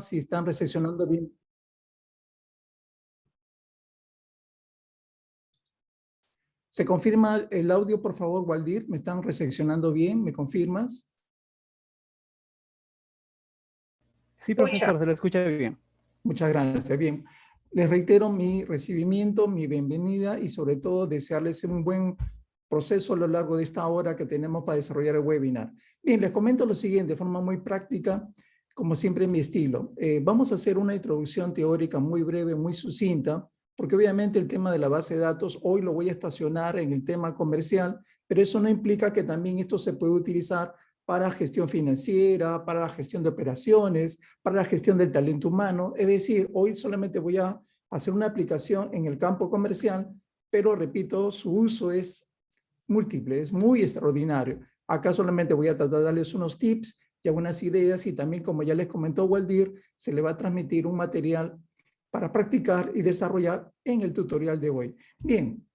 si están recepcionando bien. ¿Se confirma el audio, por favor, Waldir? ¿Me están recepcionando bien? ¿Me confirmas? Sí, profesor, se lo escucha bien. Muchas gracias. Bien, les reitero mi recibimiento, mi bienvenida y sobre todo desearles un buen proceso a lo largo de esta hora que tenemos para desarrollar el webinar. Bien, les comento lo siguiente de forma muy práctica, como siempre en mi estilo. Vamos a hacer una introducción teórica muy breve, muy sucinta, porque obviamente el tema de la base de datos hoy lo voy a estacionar en el tema comercial, pero eso no implica que también esto se puede utilizar para gestión financiera, para la gestión de operaciones, para la gestión del talento humano. Es decir, hoy solamente voy a hacer una aplicación en el campo comercial, pero repito, su uso es múltiple, es muy extraordinario. Acá solamente voy a tratar de darles unos tips y algunas ideas y también, como ya les comentó Waldir, se le va a transmitir un material para practicar y desarrollar en el tutorial de hoy. Bien,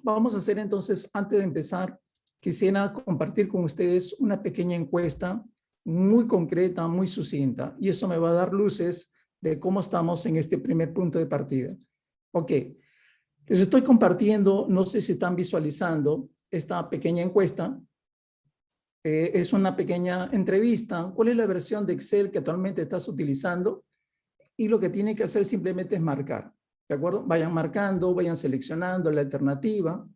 vamos a hacer entonces, antes de empezar, quisiera compartir con ustedes una pequeña encuesta muy concreta, muy sucinta, y eso me va a dar luces de cómo estamos en este primer punto de partida. Ok, les estoy compartiendo, no sé si están visualizando esta pequeña encuesta. Es una pequeña entrevista. ¿Cuál es la versión de Excel que actualmente estás utilizando? Y lo que tienen que hacer simplemente es marcar, ¿de acuerdo? Vayan marcando, vayan seleccionando la alternativa.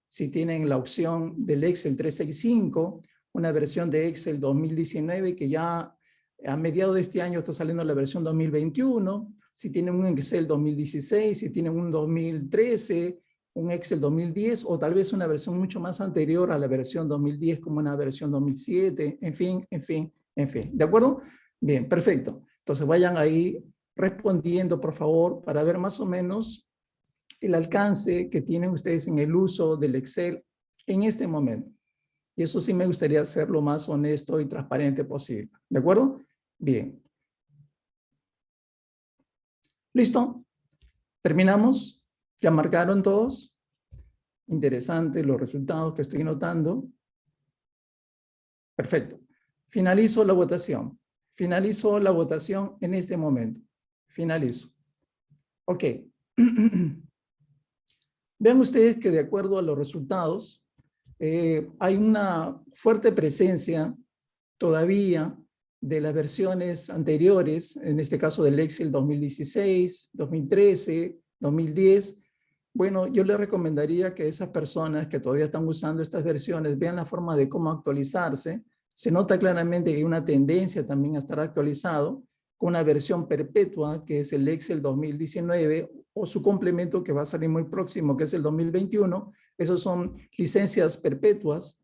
Si tienen la opción del Excel 365, una versión de Excel 2019 que ya a mediados de este año está saliendo la versión 2021, si tienen un Excel 2016, si tienen un 2013, un Excel 2010 o tal vez una versión mucho más anterior a la versión 2010 como una versión 2007, en fin, en fin, en fin. ¿De acuerdo? Bien, perfecto. Entonces vayan ahí respondiendo, por favor, para ver más o menos el alcance que tienen ustedes en el uso del Excel en este momento. Y eso sí me gustaría ser lo más honesto y transparente posible. ¿De acuerdo? Bien. ¿Listo? ¿Terminamos? ¿Ya marcaron todos? Interesante los resultados que estoy notando. Perfecto. Finalizo la votación. Finalizo la votación en este momento. Finalizo. Ok. Vean ustedes que de acuerdo a los resultados, hay una fuerte presencia todavía de las versiones anteriores, en este caso del Excel 2016, 2013, 2010. Bueno, yo les recomendaría que esas personas que todavía están usando estas versiones vean la forma de cómo actualizarse. Se nota claramente que hay una tendencia también a estar actualizado con una versión perpetua, que es el Excel 2019, o su complemento que va a salir muy próximo, que es el 2021. Esos son licencias perpetuas.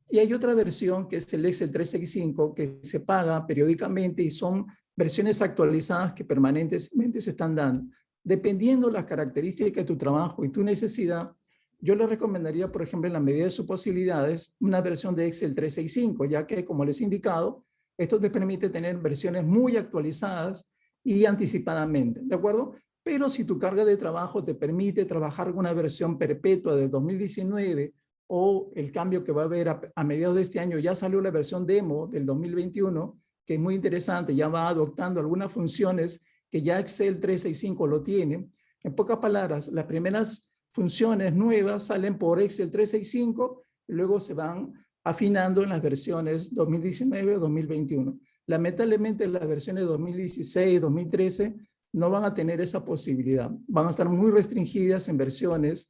Y hay otra versión que es el Excel 365 que se paga periódicamente y son versiones actualizadas que permanentemente se están dando. Dependiendo de las características de tu trabajo y tu necesidad, yo les recomendaría, por ejemplo, en la medida de sus posibilidades, una versión de Excel 365, ya que, como les he indicado, esto te permite tener versiones muy actualizadas y anticipadamente, ¿de acuerdo? Pero si tu carga de trabajo te permite trabajar con una versión perpetua de 2019 o el cambio que va a haber a mediados de este año, ya salió la versión demo del 2021, que es muy interesante, ya va adoptando algunas funciones que ya Excel 365 lo tiene. En pocas palabras, las primeras funciones nuevas salen por Excel 365 y luego se van afinando en las versiones 2019 o 2021. Lamentablemente las versiones 2016, 2013 no van a tener esa posibilidad. Van a estar muy restringidas en versiones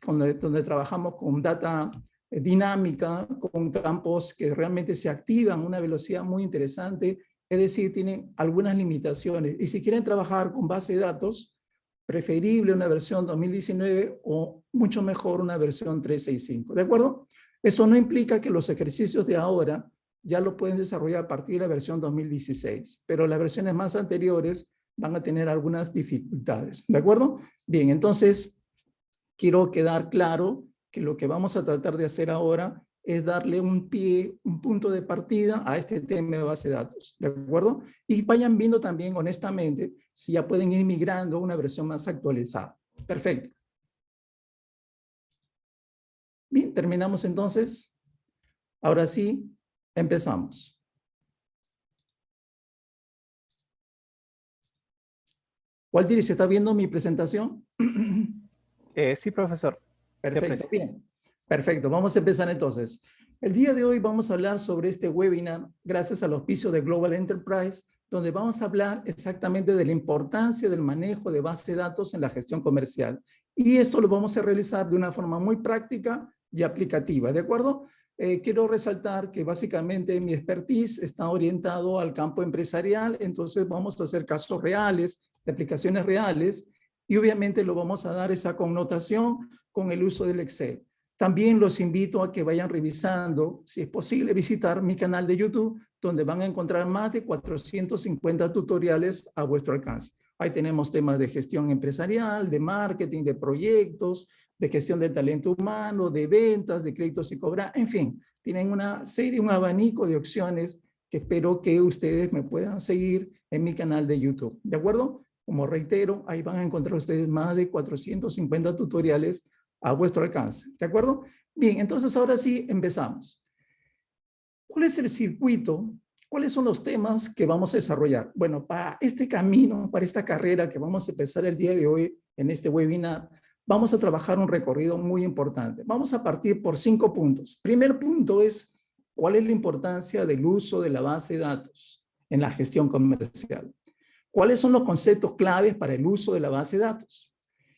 donde trabajamos con data dinámica, con campos que realmente se activan a una velocidad muy interesante, es decir, tienen algunas limitaciones. Y si quieren trabajar con base de datos, preferible una versión 2019 o mucho mejor una versión 365. ¿De acuerdo? Eso no implica que los ejercicios de ahora ya lo pueden desarrollar a partir de la versión 2016, pero las versiones más anteriores van a tener algunas dificultades. ¿De acuerdo? Bien, entonces quiero quedar claro que lo que vamos a tratar de hacer ahora es darle un pie, un punto de partida a este tema de base de datos, ¿de acuerdo? Y vayan viendo también honestamente si ya pueden ir migrando a una versión más actualizada. Perfecto. Bien, terminamos entonces. Ahora sí, empezamos. Walter, ¿se está viendo mi presentación? Sí, profesor. Se Perfecto, aprecia. bien. Perfecto, vamos a empezar entonces. El día de hoy vamos a hablar sobre este webinar gracias al auspicio de Global Enterprise, donde vamos a hablar exactamente de la importancia del manejo de base de datos en la gestión comercial. Y esto lo vamos a realizar de una forma muy práctica y aplicativa, ¿de acuerdo? Quiero resaltar que básicamente mi expertise está orientado al campo empresarial, entonces vamos a hacer casos reales, de aplicaciones reales, y obviamente lo vamos a dar esa connotación con el uso del Excel. También los invito a que vayan revisando, si es posible, visitar mi canal de YouTube, donde van a encontrar más de 450 tutoriales a vuestro alcance. Ahí tenemos temas de gestión empresarial, de marketing, de proyectos, de gestión del talento humano, de ventas, de créditos y cobrar, en fin, tienen una serie, un abanico de opciones que espero que ustedes me puedan seguir en mi canal de YouTube, ¿de acuerdo? Como reitero, ahí van a encontrar ustedes más de 450 tutoriales a vuestro alcance, ¿de acuerdo? Bien, entonces ahora sí empezamos. ¿Cuál es el circuito? ¿Cuáles son los temas que vamos a desarrollar? Bueno, para este camino, para esta carrera que vamos a empezar el día de hoy en este webinar, vamos a trabajar un recorrido muy importante. Vamos a partir por 5 puntos. Primer punto es, ¿cuál es la importancia del uso de la base de datos en la gestión comercial? ¿Cuáles son los conceptos claves para el uso de la base de datos?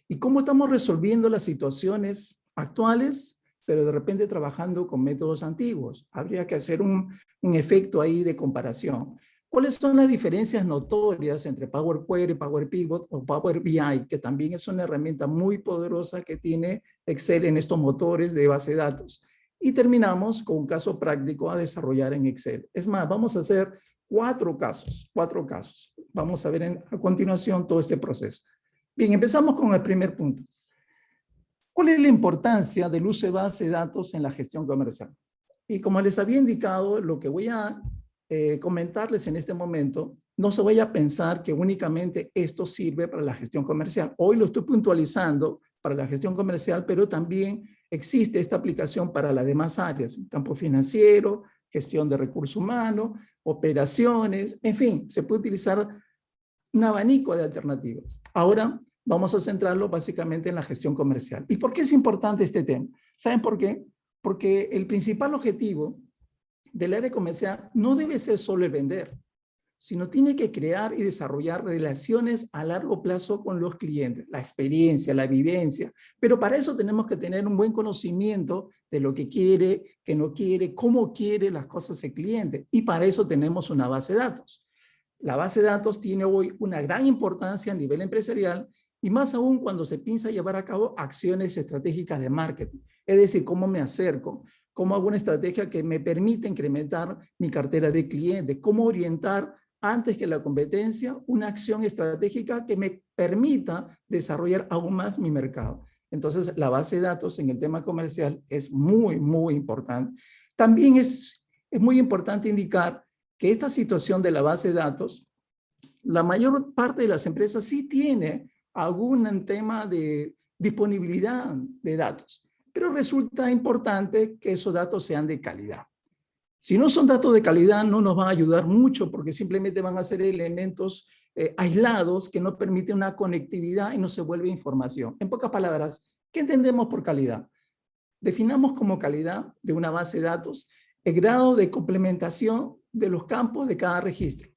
¿Y cómo estamos resolviendo las situaciones actuales, pero de repente trabajando con métodos antiguos? Habría que hacer un efecto ahí de comparación. ¿Cuáles son las diferencias notorias entre Power Query, Power Pivot o Power BI, que también es una herramienta muy poderosa que tiene Excel en estos motores de base de datos? Y terminamos con un caso práctico a desarrollar en Excel. Es más, vamos a hacer 4 casos. Vamos a ver a continuación todo este proceso. Bien, empezamos con el primer punto. ¿Cuál es la importancia del uso de base de datos en la gestión comercial? Y como les había indicado, lo que voy a comentarles en este momento, no se vaya a pensar que únicamente esto sirve para la gestión comercial. Hoy lo estoy puntualizando para la gestión comercial, pero también existe esta aplicación para las demás áreas, campo financiero, gestión de recursos humanos, operaciones, en fin, se puede utilizar un abanico de alternativas. Ahora vamos a centrarlo básicamente en la gestión comercial. ¿Y por qué es importante este tema? ¿Saben por qué? Porque el principal objetivo del área comercial no debe ser solo el vender, sino tiene que crear y desarrollar relaciones a largo plazo con los clientes, la experiencia, la vivencia. Pero para eso tenemos que tener un buen conocimiento de lo que quiere, que no quiere, cómo quiere las cosas el cliente. Y para eso tenemos una base de datos. La base de datos tiene hoy una gran importancia a nivel empresarial y más aún cuando se piensa llevar a cabo acciones estratégicas de marketing. Es decir, cómo me acerco, cómo hago una estrategia que me permita incrementar mi cartera de clientes, cómo orientar antes que la competencia una acción estratégica que me permita desarrollar aún más mi mercado. Entonces, la base de datos en el tema comercial es muy, muy importante. También es muy importante indicar que esta situación de la base de datos, la mayor parte de las empresas sí tiene algún tema de disponibilidad de datos, pero resulta importante que esos datos sean de calidad. Si no son datos de calidad, no nos van a ayudar mucho porque simplemente van a ser elementos aislados que no permiten una conectividad y no se vuelve información. En pocas palabras, ¿qué entendemos por calidad? Definamos como calidad de una base de datos el grado de complementación de los campos de cada registro,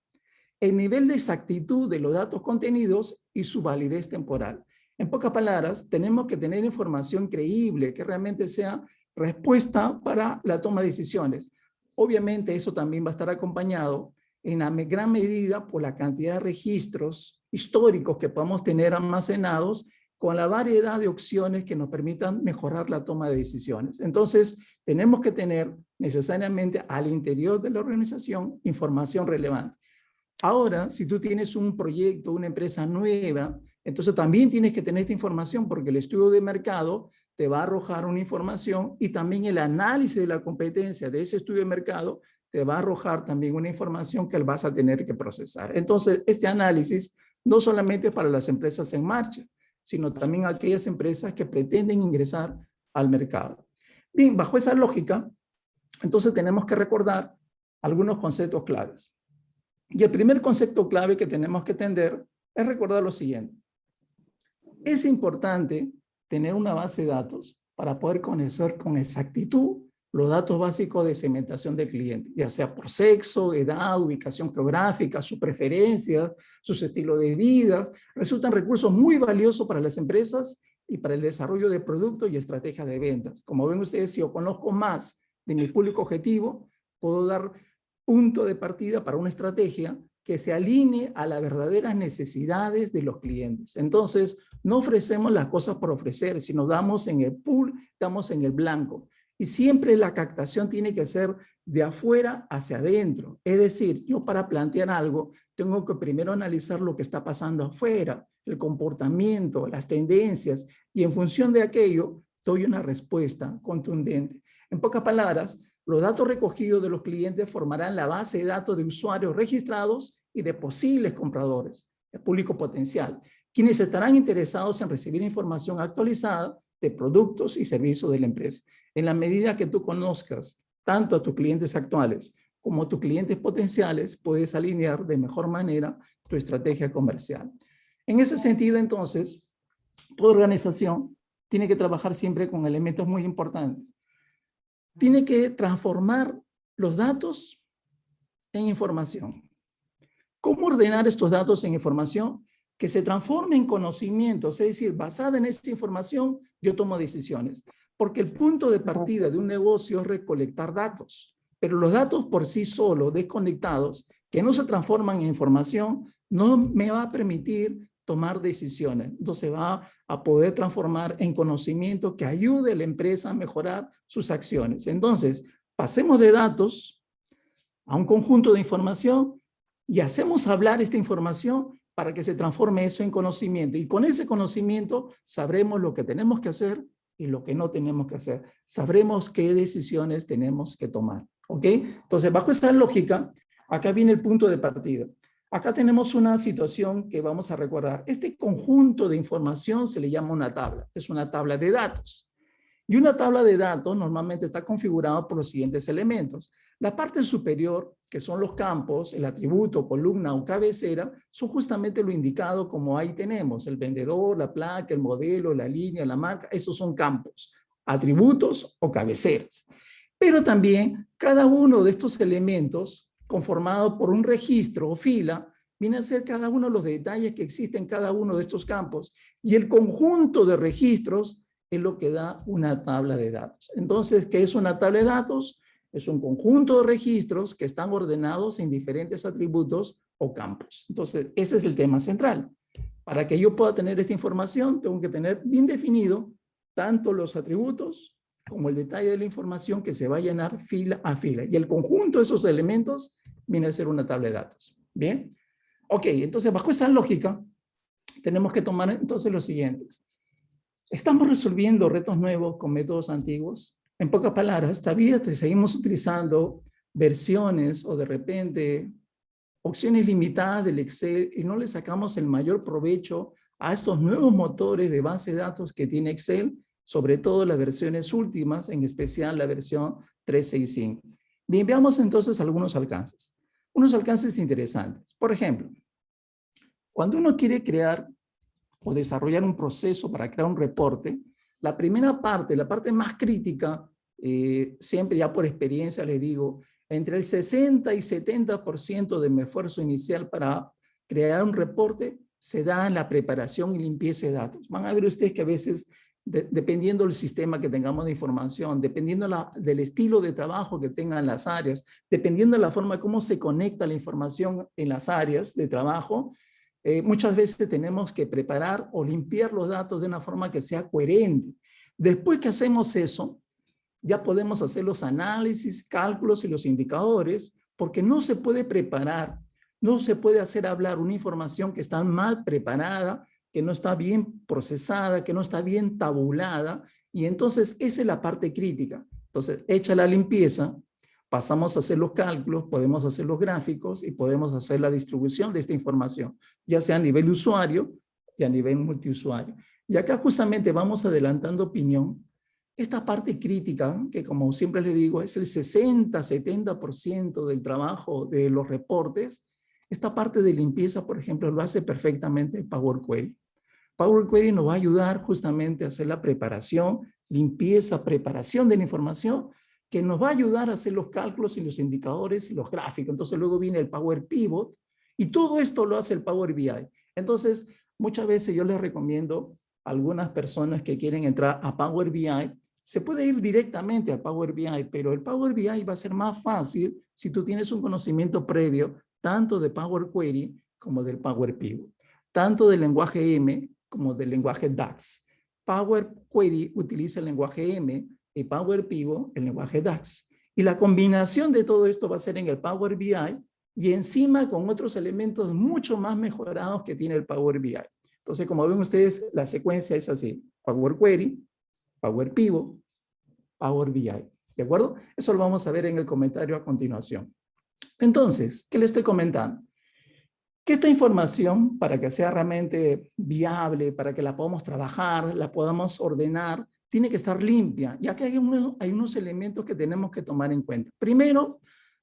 el nivel de exactitud de los datos contenidos y su validez temporal. En pocas palabras, tenemos que tener información creíble que realmente sea respuesta para la toma de decisiones. Obviamente eso también va a estar acompañado en la gran medida por la cantidad de registros históricos que podamos tener almacenados con la variedad de opciones que nos permitan mejorar la toma de decisiones. Entonces, tenemos que tener necesariamente al interior de la organización información relevante. Ahora, si tú tienes un proyecto, una empresa nueva, entonces también tienes que tener esta información porque el estudio de mercado te va a arrojar una información y también el análisis de la competencia de ese estudio de mercado te va a arrojar también una información que vas a tener que procesar. Entonces, este análisis no solamente para las empresas en marcha, sino también aquellas empresas que pretenden ingresar al mercado. Bien, bajo esa lógica, entonces tenemos que recordar algunos conceptos claves. Y el primer concepto clave que tenemos que entender es recordar lo siguiente. Es importante tener una base de datos para poder conocer con exactitud los datos básicos de segmentación del cliente, ya sea por sexo, edad, ubicación geográfica, sus preferencias, sus estilos de vida. Resultan recursos muy valiosos para las empresas y para el desarrollo de productos y estrategias de ventas. Como ven ustedes, si yo conozco más de mi público objetivo, puedo dar punto de partida para una estrategia que se alinee a las verdaderas necesidades de los clientes. Entonces, no ofrecemos las cosas por ofrecer, sino damos en el pool, damos en el blanco. Y siempre la captación tiene que ser de afuera hacia adentro. Es decir, yo para plantear algo, tengo que primero analizar lo que está pasando afuera, el comportamiento, las tendencias, y en función de aquello, doy una respuesta contundente. En pocas palabras, los datos recogidos de los clientes formarán la base de datos de usuarios registrados y de posibles compradores, el público potencial, quienes estarán interesados en recibir información actualizada de productos y servicios de la empresa. En la medida que tú conozcas tanto a tus clientes actuales como a tus clientes potenciales, puedes alinear de mejor manera tu estrategia comercial. En ese sentido, entonces, tu organización tiene que trabajar siempre con elementos muy importantes. Tiene que transformar los datos en información. ¿Cómo ordenar estos datos en información? Que se transforme en conocimientos, es decir, basada en esa información, yo tomo decisiones. Porque el punto de partida de un negocio es recolectar datos, pero los datos por sí solos, desconectados, que no se transforman en información, no me va a permitir tomar decisiones. Entonces va a poder transformar en conocimiento que ayude a la empresa a mejorar sus acciones. Entonces, pasemos de datos a un conjunto de información y hacemos hablar esta información para que se transforme eso en conocimiento. Y con ese conocimiento sabremos lo que tenemos que hacer y lo que no tenemos que hacer. Sabremos qué decisiones tenemos que tomar. ¿Ok? Entonces, bajo esta lógica, acá viene el punto de partida. Acá tenemos una situación que vamos a recordar. Este conjunto de información se le llama una tabla. Es una tabla de datos. Y una tabla de datos normalmente está configurada por los siguientes elementos. La parte superior, que son los campos, el atributo, columna o cabecera, son justamente lo indicado como ahí tenemos, el vendedor, la placa, el modelo, la línea, la marca, esos son campos, atributos o cabeceras. Pero también cada uno de estos elementos, conformado por un registro o fila, viene a ser cada uno de los detalles que existen en cada uno de estos campos. Y el conjunto de registros es lo que da una tabla de datos. Entonces, ¿qué es una tabla de datos? Es un conjunto de registros que están ordenados en diferentes atributos o campos. Entonces, ese es el tema central. Para que yo pueda tener esta información, tengo que tener bien definido tanto los atributos como el detalle de la información que se va a llenar fila a fila. Y el conjunto de esos elementos viene a ser una tabla de datos. ¿Bien? Ok, entonces bajo esa lógica, tenemos que tomar entonces lo siguiente. ¿Estamos resolviendo retos nuevos con métodos antiguos? En pocas palabras, todavía seguimos utilizando versiones o de repente opciones limitadas del Excel y no le sacamos el mayor provecho a estos nuevos motores de base de datos que tiene Excel, sobre todo las versiones últimas, en especial la versión 365. Bien, veamos entonces algunos alcances. Unos alcances interesantes. Por ejemplo, cuando uno quiere crear o desarrollar un proceso para crear un reporte, la primera parte, la parte más crítica, siempre ya por experiencia les digo, entre el 60 y 70% de mi esfuerzo inicial para crear un reporte se da en la preparación y limpieza de datos. Van a ver ustedes que a veces, dependiendo del sistema que tengamos de información, dependiendo del estilo de trabajo que tengan las áreas, dependiendo de la forma como se conecta la información en las áreas de trabajo, muchas veces tenemos que preparar o limpiar los datos de una forma que sea coherente. Después que hacemos eso, ya podemos hacer los análisis, cálculos y los indicadores, porque no se puede preparar, no se puede hacer hablar una información que está mal preparada, que no está bien procesada, que no está bien tabulada, y entonces esa es la parte crítica. Entonces, hecha la limpieza, pasamos a hacer los cálculos, podemos hacer los gráficos y podemos hacer la distribución de esta información, ya sea a nivel usuario y a nivel multiusuario. Y acá justamente vamos adelantando opinión. Esta parte crítica, que como siempre les digo, es el 60-70% del trabajo de los reportes, Esta parte de limpieza, por ejemplo, lo hace perfectamente Power Query. Power Query nos va a ayudar justamente a hacer la preparación, limpieza, preparación de la información, que nos va a ayudar a hacer los cálculos y los indicadores y los gráficos. Entonces luego viene el Power Pivot y todo esto lo hace el Power BI. Entonces, muchas veces yo les recomiendo a algunas personas que quieren entrar a Power BI, se puede ir directamente a Power BI, pero el Power BI va a ser más fácil si tú tienes un conocimiento previo tanto de Power Query como del Power Pivot, tanto del lenguaje M como del lenguaje DAX. Power Query utiliza el lenguaje M y Power Pivot el lenguaje DAX. Y la combinación de todo esto va a ser en el Power BI y encima con otros elementos mucho más mejorados que tiene el Power BI. Entonces, como ven ustedes, la secuencia es así. Power Query, Power Pivot, Power BI. ¿De acuerdo? Eso lo vamos a ver en el comentario a continuación. Entonces, ¿qué le estoy comentando? Que esta información, para que sea realmente viable, para que la podamos trabajar, la podamos ordenar, tiene que estar limpia. Y aquí hay unos elementos que tenemos que tomar en cuenta. Primero,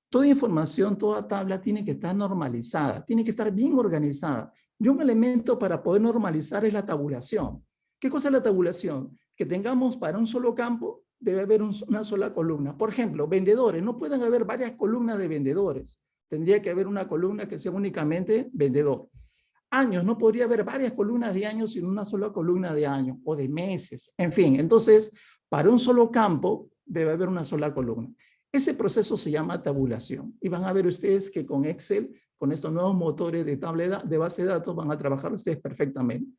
toda información, toda tabla tiene que estar normalizada, tiene que estar bien organizada. Y un elemento para poder normalizar es la tabulación. ¿Qué cosa es la tabulación? Que tengamos para un solo campo, debe haber una sola columna. Por ejemplo, vendedores, no pueden haber varias columnas de vendedores. Tendría que haber una columna que sea únicamente vendedor. Años, no podría haber varias columnas de años sino una sola columna de años o de meses. En fin, entonces, para un solo campo debe haber una sola columna. Ese proceso se llama tabulación. Y van a ver ustedes que con Excel, con estos nuevos motores de base de datos, van a trabajar ustedes perfectamente.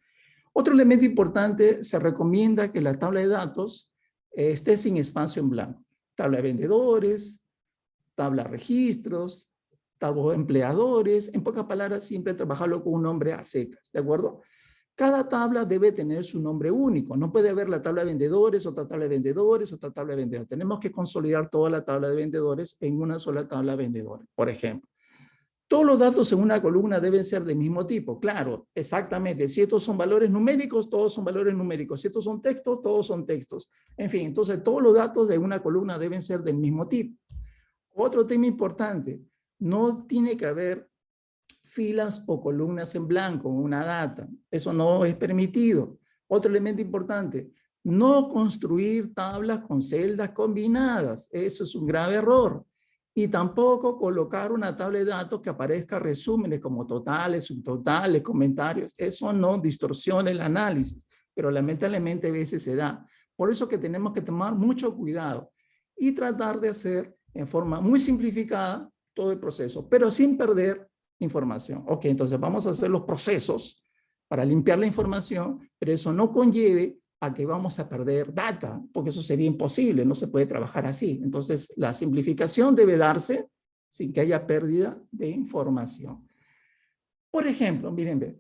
Otro elemento importante, se recomienda que la tabla de datos esté sin espacio en blanco. Tabla de vendedores, tabla de registros, tabla de empleadores. En pocas palabras, siempre trabajarlo con un nombre a secas, ¿de acuerdo? Cada tabla debe tener su nombre único. No puede haber la tabla de vendedores, otra tabla de vendedores, otra tabla de vendedores. Tenemos que consolidar toda la tabla de vendedores en una sola tabla de vendedores, por ejemplo. Todos los datos en una columna deben ser del mismo tipo. Claro, exactamente. Si estos son valores numéricos, todos son valores numéricos. Si estos son textos, todos son textos. En fin, entonces todos los datos de una columna deben ser del mismo tipo. Otro tema importante, no tiene que haber filas o columnas en blanco en una data. Eso no es permitido. Otro elemento importante, no construir tablas con celdas combinadas. Eso es un grave error. Y tampoco colocar una tabla de datos que aparezca resúmenes como totales, subtotales, comentarios. Eso no distorsiona el análisis, pero lamentablemente a veces se da. Por eso que tenemos que tomar mucho cuidado y tratar de hacer en forma muy simplificada todo el proceso, pero sin perder información. Ok, entonces vamos a hacer los procesos para limpiar la información, pero eso no conlleve a que vamos a perder data, porque eso sería imposible, no se puede trabajar así. Entonces, la simplificación debe darse sin que haya pérdida de información. Por ejemplo, miren, ve,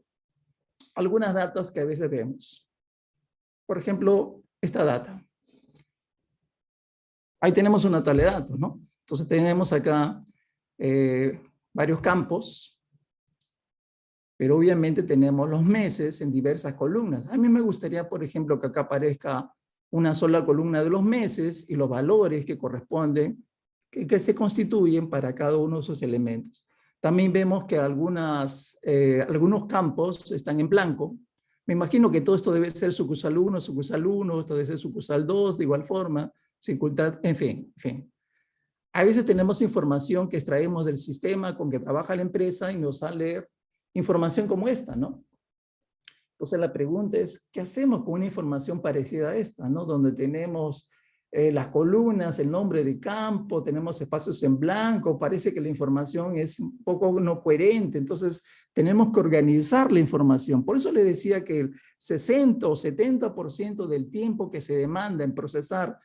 algunas datas que a veces vemos. Por ejemplo, esta data. Ahí tenemos una tabla de datos, ¿no? Entonces tenemos acá varios campos, pero obviamente tenemos los meses en diversas columnas. A mí me gustaría, por ejemplo, que acá aparezca una sola columna de los meses y los valores que corresponden, que se constituyen para cada uno de esos elementos. También vemos que algunos campos están en blanco. Me imagino que todo esto debe ser sucursal 1, esto debe ser sucursal 2, de igual forma, circunstancia, en fin. A veces tenemos información que extraemos del sistema con que trabaja la empresa y nos sale información como esta, ¿no? Entonces la pregunta es, ¿qué hacemos con una información parecida a esta, ¿no? Donde tenemos las columnas, el nombre de campo, tenemos espacios en blanco, parece que la información es un poco no coherente, entonces tenemos que organizar la información. Por eso le decía que el 60 o 70% del tiempo que se demanda en procesar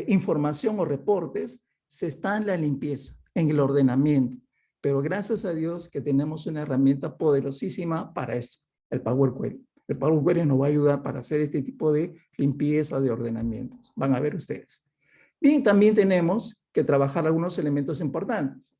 información o reportes se está en la limpieza, en el ordenamiento. Pero gracias a Dios que tenemos una herramienta poderosísima para esto, el Power Query. El Power Query nos va a ayudar para hacer este tipo de limpieza de ordenamientos. Van a ver ustedes. Bien, también tenemos que trabajar algunos elementos importantes.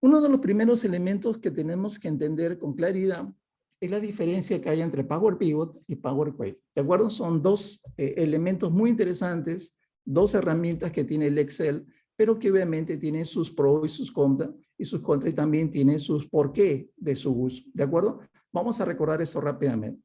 Uno de los primeros elementos que tenemos que entender con claridad es la diferencia que hay entre Power Pivot y Power Query. ¿De acuerdo? Son dos elementos muy interesantes, dos herramientas que tiene el Excel, pero que obviamente tienen sus pros y sus contras, y sus contras, y también tiene sus por qué de su uso, ¿de acuerdo? Vamos a recordar esto rápidamente.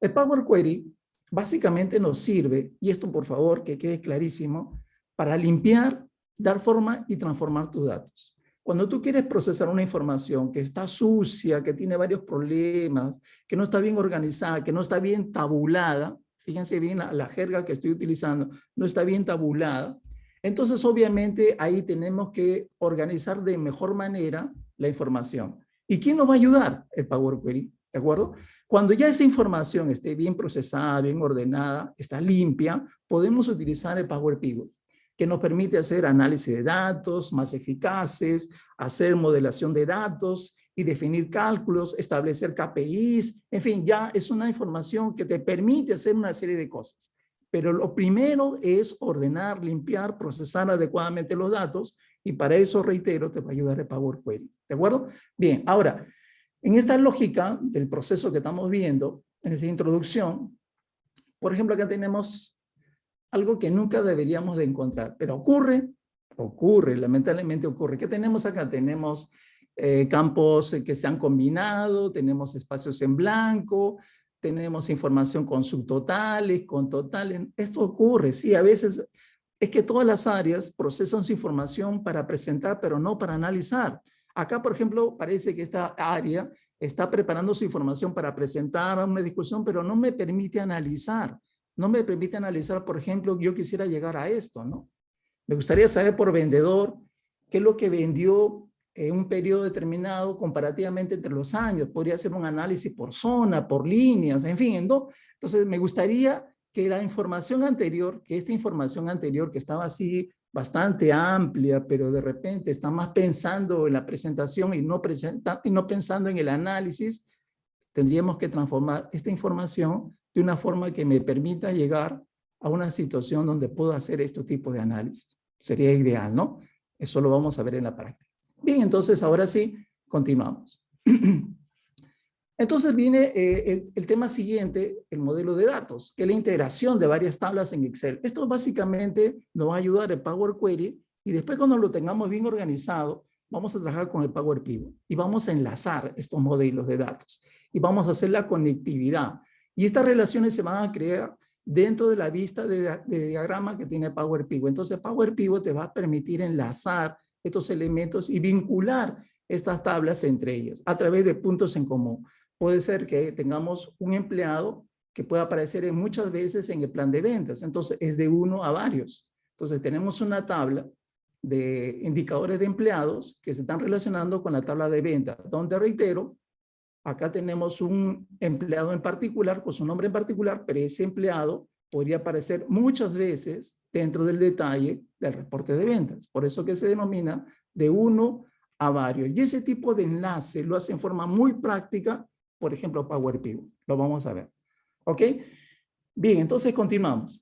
El Power Query básicamente nos sirve, y esto por favor que quede clarísimo, para limpiar, dar forma y transformar tus datos. Cuando tú quieres procesar una información que está sucia, que tiene varios problemas, que no está bien organizada, que no está bien tabulada, fíjense bien la jerga que estoy utilizando, no está bien tabulada, entonces obviamente ahí tenemos que organizar de mejor manera la información. ¿Y quién nos va a ayudar? El Power Query, ¿de acuerdo? Cuando ya esa información esté bien procesada, bien ordenada, está limpia, podemos utilizar el Power Pivot, que nos permite hacer análisis de datos más eficaces, hacer modelación de datos y definir cálculos, establecer KPIs, en fin, ya es una información que te permite hacer una serie de cosas. Pero lo primero es ordenar, limpiar, procesar adecuadamente los datos, y para eso, reitero, te va a ayudar el Power Query, ¿de acuerdo? Bien, ahora, en esta lógica del proceso que estamos viendo, en esa introducción, por ejemplo, acá tenemos algo que nunca deberíamos de encontrar, pero ocurre, lamentablemente ocurre. ¿Qué tenemos acá? Tenemos campos que se han combinado, tenemos espacios en blanco, tenemos información con subtotales, con totales. Esto ocurre, sí, a veces es que todas las áreas procesan su información para presentar, pero no para analizar. Acá, por ejemplo, parece que esta área está preparando su información para presentar a una discusión, pero no me permite analizar. No me permite analizar, por ejemplo, yo quisiera llegar a esto, ¿no? Me gustaría saber por vendedor qué es lo que vendió en un periodo determinado comparativamente entre los años. Podría hacer un análisis por zona, por líneas, en fin, ¿no? Entonces, me gustaría que la información anterior, que esta información anterior que estaba así bastante amplia, pero de repente está más pensando en la presentación y no pensando en el análisis, tendríamos que transformar esta información de una forma que me permita llegar a una situación donde puedo hacer este tipo de análisis. Sería ideal, ¿no? Eso lo vamos a ver en la práctica. Bien, entonces ahora sí, continuamos. Entonces viene el tema siguiente, el modelo de datos, que es la integración de varias tablas en Excel. Esto básicamente nos va a ayudar el Power Query, y después cuando lo tengamos bien organizado, vamos a trabajar con el Power Pivot y vamos a enlazar estos modelos de datos y vamos a hacer la conectividad. Y estas relaciones se van a crear dentro de la vista de diagrama que tiene Power Pivot. Entonces Power Pivot te va a permitir enlazar estos elementos y vincular estas tablas entre ellos a través de puntos en común. Puede ser que tengamos un empleado que pueda aparecer muchas veces en el plan de ventas. Entonces es de uno a varios. Entonces tenemos una tabla de indicadores de empleados que se están relacionando con la tabla de ventas, donde reitero, acá tenemos un empleado en particular, con su nombre en particular, pero ese empleado podría aparecer muchas veces dentro del detalle del reporte de ventas. Por eso que se denomina de uno a varios. Y ese tipo de enlace lo hace en forma muy práctica, por ejemplo, Power Pivot. Lo vamos a ver. ¿Ok? Bien, entonces continuamos.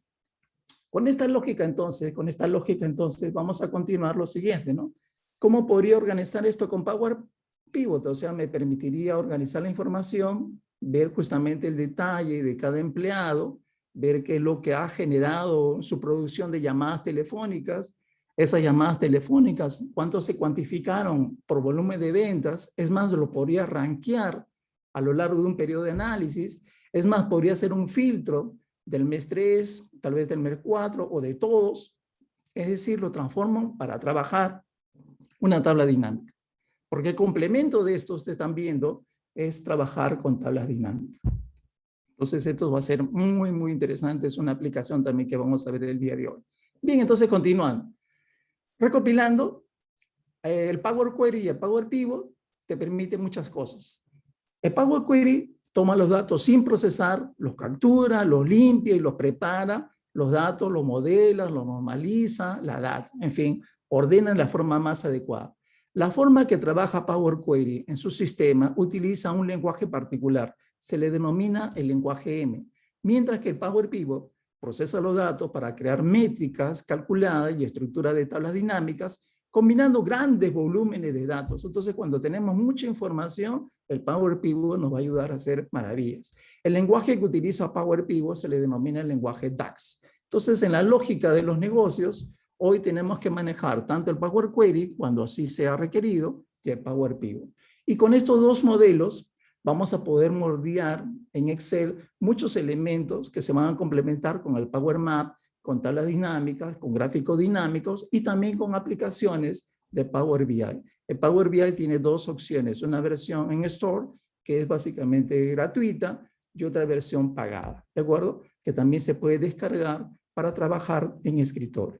Con esta lógica entonces, vamos a continuar lo siguiente, ¿no? ¿Cómo podría organizar esto con Power Pivot? O sea, me permitiría organizar la información, ver justamente el detalle de cada empleado, ver qué es lo que ha generado su producción de llamadas telefónicas, esas llamadas telefónicas, cuánto se cuantificaron por volumen de ventas. Es más, lo podría rankear a lo largo de un periodo de análisis. Es más, podría hacer un filtro del mes 3, tal vez del mes 4 o de todos. Es decir, lo transforman para trabajar una tabla dinámica. Porque el complemento de esto, ustedes están viendo, es trabajar con tablas dinámicas. Entonces, esto va a ser muy, muy interesante. Es una aplicación también que vamos a ver el día de hoy. Bien, entonces continuando. Recopilando, el Power Query y el Power Pivot te permiten muchas cosas. El Power Query toma los datos sin procesar, los captura, los limpia y los prepara, los datos, los modela, los normaliza, la data, en fin, ordena en la forma más adecuada. La forma que trabaja Power Query en su sistema utiliza un lenguaje particular, se le denomina el lenguaje M, mientras que el Power Pivot procesa los datos para crear métricas calculadas y estructuras de tablas dinámicas, combinando grandes volúmenes de datos. Entonces, cuando tenemos mucha información, el Power Pivot nos va a ayudar a hacer maravillas. El lenguaje que utiliza Power Pivot se le denomina el lenguaje DAX. Entonces, en la lógica de los negocios, Hoy tenemos que manejar tanto el Power Query, cuando así sea requerido, que el Power Pivot. Y con estos dos modelos vamos a poder moldear en Excel muchos elementos que se van a complementar con el Power Map, con tablas dinámicas, con gráficos dinámicos y también con aplicaciones de Power BI. El Power BI tiene dos opciones, una versión en Store, que es básicamente gratuita, y otra versión pagada, ¿de acuerdo? Que también se puede descargar para trabajar en escritorio.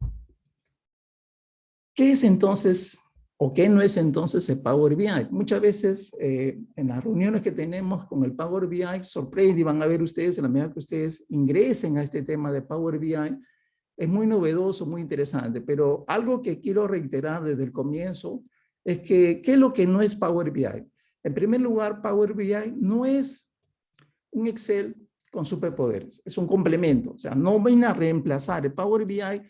¿Qué es entonces o qué no es entonces el Power BI? Muchas veces en las reuniones que tenemos con el Power BI, sorprende y van a ver ustedes, en la medida que ustedes ingresen a este tema de Power BI, es muy novedoso, muy interesante, pero algo que quiero reiterar desde el comienzo es que, ¿qué es lo que no es Power BI? En primer lugar, Power BI no es un Excel con superpoderes, es un complemento, o sea, no viene a reemplazar. El Power BI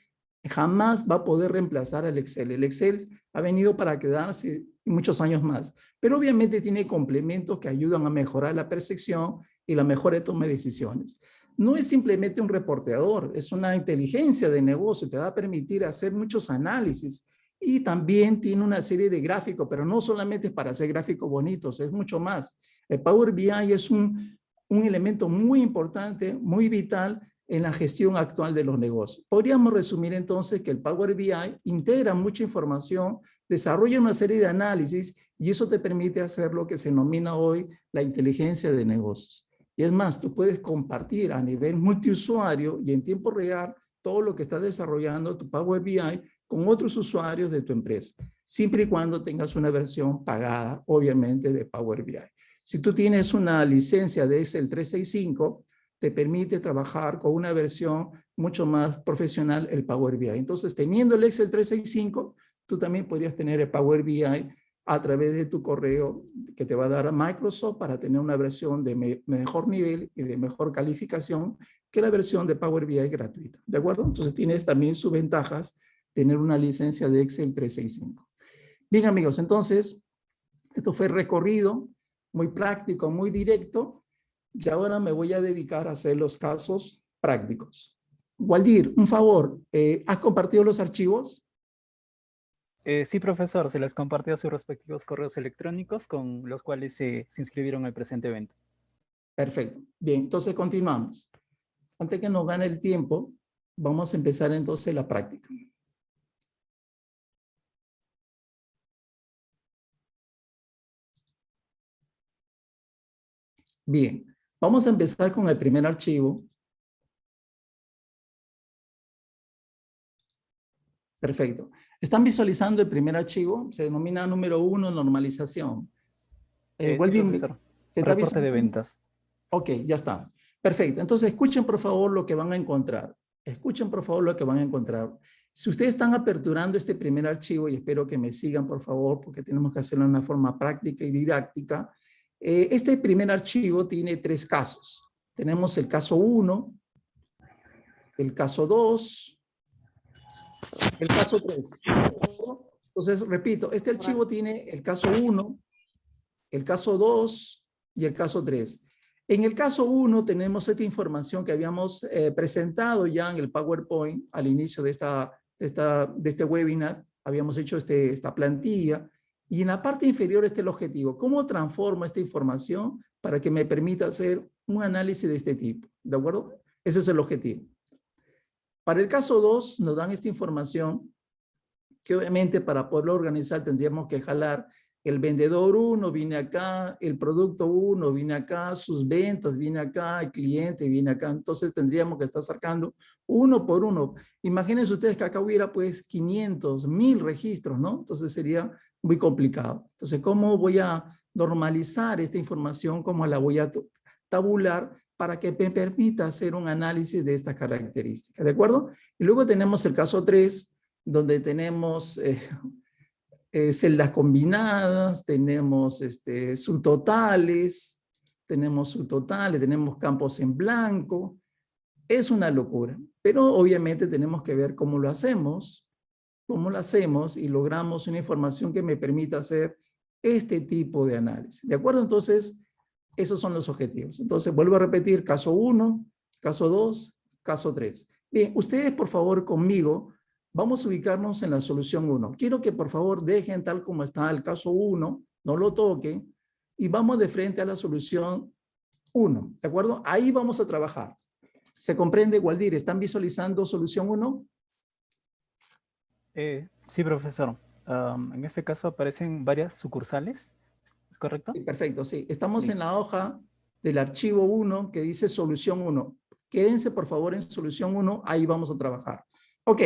jamás va a poder reemplazar al Excel. El Excel ha venido para quedarse muchos años más, pero obviamente tiene complementos que ayudan a mejorar la percepción y la mejor toma de decisiones. No es simplemente un reporteador, es una inteligencia de negocio, te va a permitir hacer muchos análisis y también tiene una serie de gráficos, pero no solamente para hacer gráficos bonitos, es mucho más. El Power BI es un elemento muy importante, muy vital en la gestión actual de los negocios. Podríamos resumir entonces que el Power BI integra mucha información, desarrolla una serie de análisis y eso te permite hacer lo que se denomina hoy la inteligencia de negocios. Y es más, tú puedes compartir a nivel multiusuario y en tiempo real todo lo que está desarrollando tu Power BI con otros usuarios de tu empresa, siempre y cuando tengas una versión pagada, obviamente, de Power BI. Si tú tienes una licencia de Excel 365, te permite trabajar con una versión mucho más profesional, el Power BI. Entonces, teniendo el Excel 365, tú también podrías tener el Power BI a través de tu correo que te va a dar a Microsoft para tener una versión de mejor nivel y de mejor calificación que la versión de Power BI gratuita. ¿De acuerdo? Entonces, tienes también sus ventajas tener una licencia de Excel 365. Bien, amigos, entonces, esto fue recorrido muy práctico, muy directo, y ahora me voy a dedicar a hacer los casos prácticos. Waldir, un favor, ¿has compartido los archivos? Sí, profesor, se les compartió sus respectivos correos electrónicos con los cuales se inscribieron al presente evento. Perfecto. Bien, entonces continuamos. Antes que nos gane el tiempo, vamos a empezar entonces la práctica. Bien, vamos a empezar con el primer archivo. Perfecto. ¿Están visualizando el primer archivo? Se denomina número 1, normalización. Sí, Waldir, profesor. ¿se está Reporte de visualizando? ventas. Ok, ya está. Perfecto. Entonces, escuchen por favor lo que van a encontrar. Escuchen por favor lo que van a encontrar. Si ustedes están aperturando este primer archivo, y espero que me sigan por favor, porque tenemos que hacerlo de una forma práctica y didáctica, este primer archivo tiene 3 casos. Tenemos el caso 1, el caso 2, el caso 3. Entonces, repito, este archivo tiene el caso 1, el caso 2 y el caso 3. En el caso 1 tenemos esta información que habíamos presentado ya en el PowerPoint al inicio de este webinar. Habíamos hecho esta plantilla y en la parte inferior está el objetivo. ¿Cómo transformo esta información para que me permita hacer un análisis de este tipo? ¿De acuerdo? Ese es el objetivo. Para el caso 2 nos dan esta información que obviamente para poderlo organizar tendríamos que jalar el vendedor 1 viene acá, el producto 1 viene acá, sus ventas viene acá, el cliente viene acá. Entonces tendríamos que estar sacando uno por uno. Imagínense ustedes que acá hubiera pues 500, 1000 registros, ¿no? Entonces sería muy complicado. Entonces, ¿cómo voy a normalizar esta información? ¿Cómo la voy a tabular para que me permita hacer un análisis de estas características? ¿De acuerdo? Y luego tenemos el caso 3, donde tenemos celdas combinadas, tenemos subtotales, tenemos campos en blanco. Es una locura, pero obviamente tenemos que ver cómo lo hacemos y logramos una información que me permita hacer este tipo de análisis. ¿De acuerdo? Entonces, esos son los objetivos. Entonces, vuelvo a repetir, caso 1, caso 2, caso 3. Bien, ustedes por favor conmigo vamos a ubicarnos en la solución 1. Quiero que por favor dejen tal como está el caso 1, no lo toquen, y vamos de frente a la solución 1, ¿de acuerdo? Ahí vamos a trabajar. ¿Se comprende, Waldir? ¿Están visualizando solución 1? Sí, profesor. En este caso aparecen varias sucursales, ¿es correcto? Sí, perfecto, sí. Estamos en Listo. la hoja del archivo 1 que dice solución 1. Quédense por favor en solución 1, ahí vamos a trabajar. Ok.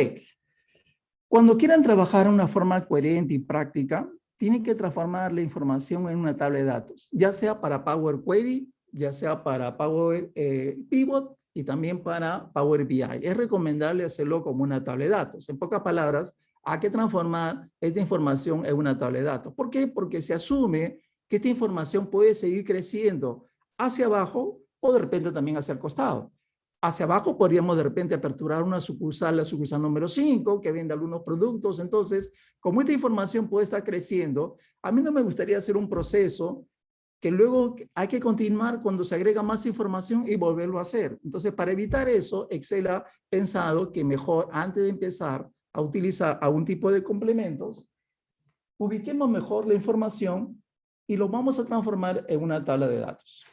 Cuando quieran trabajar de una forma coherente y práctica, tienen que transformar la información en una tabla de datos, ya sea para Power Query, ya sea para Power Pivot y también para Power BI. Es recomendable hacerlo como una tabla de datos. En pocas palabras, hay que transformar esta información en una tabla de datos. ¿Por qué? Porque se asume que esta información puede seguir creciendo hacia abajo o de repente también hacia el costado. Hacia abajo podríamos de repente aperturar una sucursal, la sucursal número 5, que vende algunos productos. Entonces, como esta información puede estar creciendo, a mí no me gustaría hacer un proceso que luego hay que continuar cuando se agrega más información y volverlo a hacer. Entonces, para evitar eso, Excel ha pensado que mejor, antes de empezar a utilizar algún tipo de complementos, ubiquemos mejor la información y lo vamos a transformar en una tabla de datos.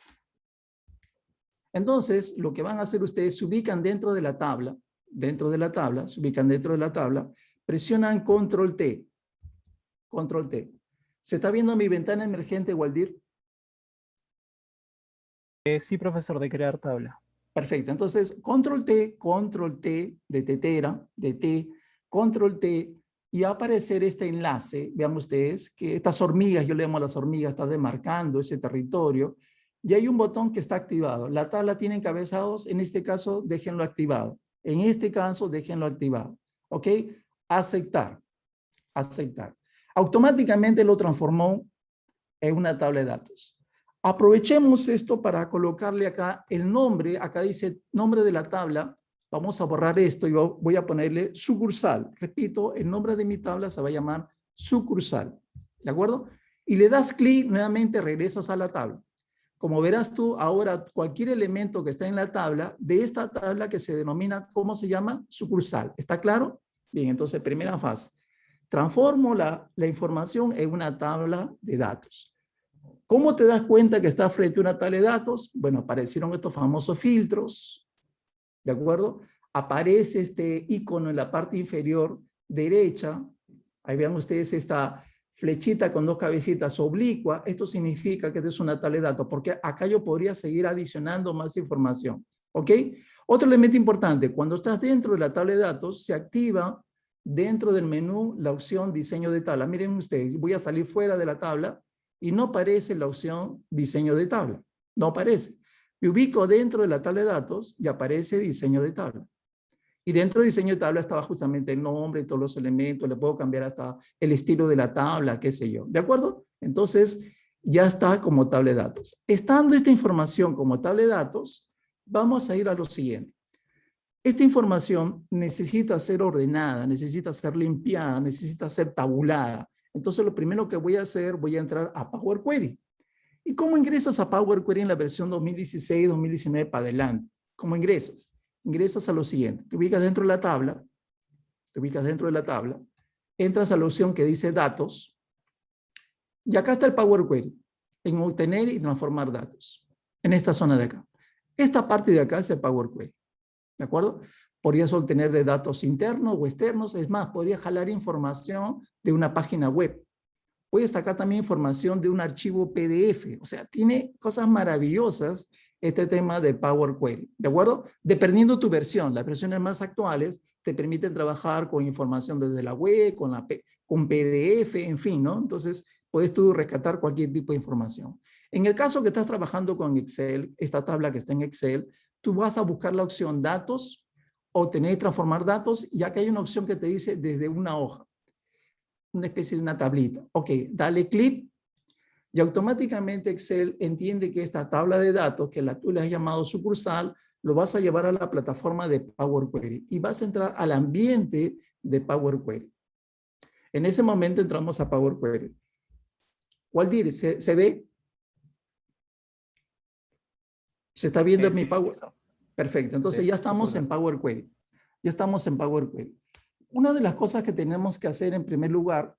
Entonces, lo que van a hacer ustedes, se ubican dentro de la tabla, se ubican dentro de la tabla, presionan Control T, Control T. ¿Se está viendo mi ventana emergente, Waldir? Sí, profesor, de crear tabla. Perfecto, entonces Control T de tetera, de T, Control T, y va a aparecer este enlace, vean ustedes, que estas hormigas, yo le llamo a las hormigas, está demarcando ese territorio, y hay un botón que está activado. La tabla tiene encabezados, en este caso, déjenlo activado. En este caso, déjenlo activado. ¿Ok? Aceptar, aceptar. Automáticamente lo transformó en una tabla de datos. Aprovechemos esto para colocarle acá el nombre, acá dice nombre de la tabla, vamos a borrar esto y voy a ponerle sucursal. Repito, el nombre de mi tabla se va a llamar sucursal, ¿de acuerdo? Y le das clic, nuevamente regresas a la tabla. Como verás tú, ahora cualquier elemento que está en la tabla, de esta tabla que se denomina, ¿cómo se llama? Sucursal. ¿Está claro? Bien, entonces primera fase. Transformo la información en una tabla de datos. ¿Cómo te das cuenta que estás frente a una tabla de datos? Bueno, aparecieron estos famosos filtros, ¿de acuerdo? Aparece este icono en la parte inferior derecha. Ahí vean ustedes esta flechita con dos cabecitas oblicua. Esto significa que esta es una tabla de datos, porque acá yo podría seguir adicionando más información, ¿ok? Otro elemento importante, cuando estás dentro de la tabla de datos, se activa dentro del menú la opción diseño de tabla. Miren ustedes, voy a salir fuera de la tabla y no aparece la opción diseño de tabla. No aparece. Me ubico dentro de la tabla de datos y aparece diseño de tabla. Y dentro de diseño de tabla estaba justamente el nombre, todos los elementos, le puedo cambiar hasta el estilo de la tabla, qué sé yo. ¿De acuerdo? Entonces, ya está como tabla de datos. Estando esta información como tabla de datos, vamos a ir a lo siguiente. Esta información necesita ser ordenada, necesita ser limpiada, necesita ser tabulada. Entonces, lo primero que voy a hacer, voy a entrar a Power Query. ¿Y cómo ingresas a Power Query en la versión 2016, 2019 para adelante? ¿Cómo ingresas? Ingresas a lo siguiente. Te ubicas dentro de la tabla. Entras a la opción que dice datos. Y acá está el Power Query. En obtener y transformar datos. En esta zona de acá. Esta parte de acá es el Power Query. ¿De acuerdo? Podrías obtener de datos internos o externos. Es más, podría jalar información de una página web. Voy a sacar también información de un archivo PDF. O sea, tiene cosas maravillosas este tema de Power Query. ¿De acuerdo? Dependiendo tu versión, las versiones más actuales te permiten trabajar con información desde la web, con PDF, en fin, ¿no? Entonces, puedes tú rescatar cualquier tipo de información. En el caso que estás trabajando con Excel, esta tabla que está en Excel, tú vas a buscar la opción datos, obtener y transformar datos, ya que hay una opción que te dice desde una hoja, una especie de una tablita. Ok, dale clic y automáticamente Excel entiende que esta tabla de datos, que tú le has llamado sucursal, lo vas a llevar a la plataforma de Power Query y vas a entrar al ambiente de Power Query. En ese momento entramos a Power Query. Waldir, ¿se ve? ¿Se está viendo en mi Sí, Power? profesor. Perfecto, entonces ya Su estamos pulgar. en Power Query. Ya estamos en Power Query. una de las cosas que tenemos que hacer en primer lugar,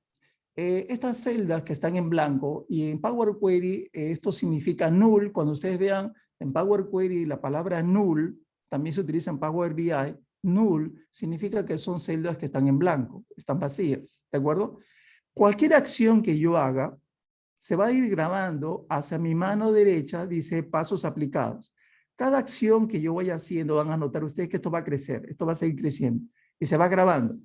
estas celdas que están en blanco, y en Power Query esto significa null. Cuando ustedes vean en Power Query la palabra null, también se utiliza en Power BI, null significa que son celdas que están en blanco, están vacías, ¿de acuerdo? Cualquier acción que yo haga se va a ir grabando hacia mi mano derecha, dice pasos aplicados. Cada acción que yo vaya haciendo, van a notar ustedes que esto va a crecer, esto va a seguir creciendo, y se va grabando,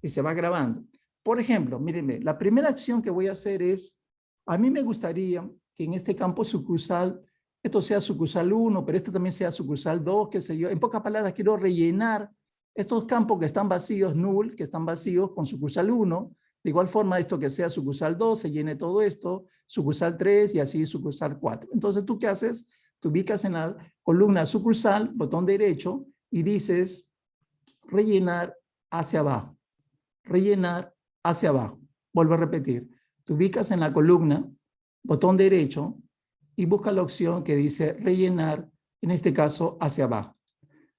y se va grabando. Por ejemplo, mírenme, la primera acción que voy a hacer es, a mí me gustaría que en este campo sucursal, esto sea sucursal 1, pero esto también sea sucursal 2, qué sé yo. En pocas palabras, quiero rellenar estos campos que están vacíos, null, que están vacíos con sucursal 1. De igual forma, esto que sea sucursal 2, se llene todo esto, sucursal 3 y así sucursal 4. Entonces, ¿tú qué haces? Te ubicas en la columna sucursal, botón derecho, y dices rellenar hacia abajo. Rellenar hacia abajo. Vuelvo a repetir. Te ubicas en la columna, botón derecho, y busca la opción que dice rellenar, en este caso hacia abajo.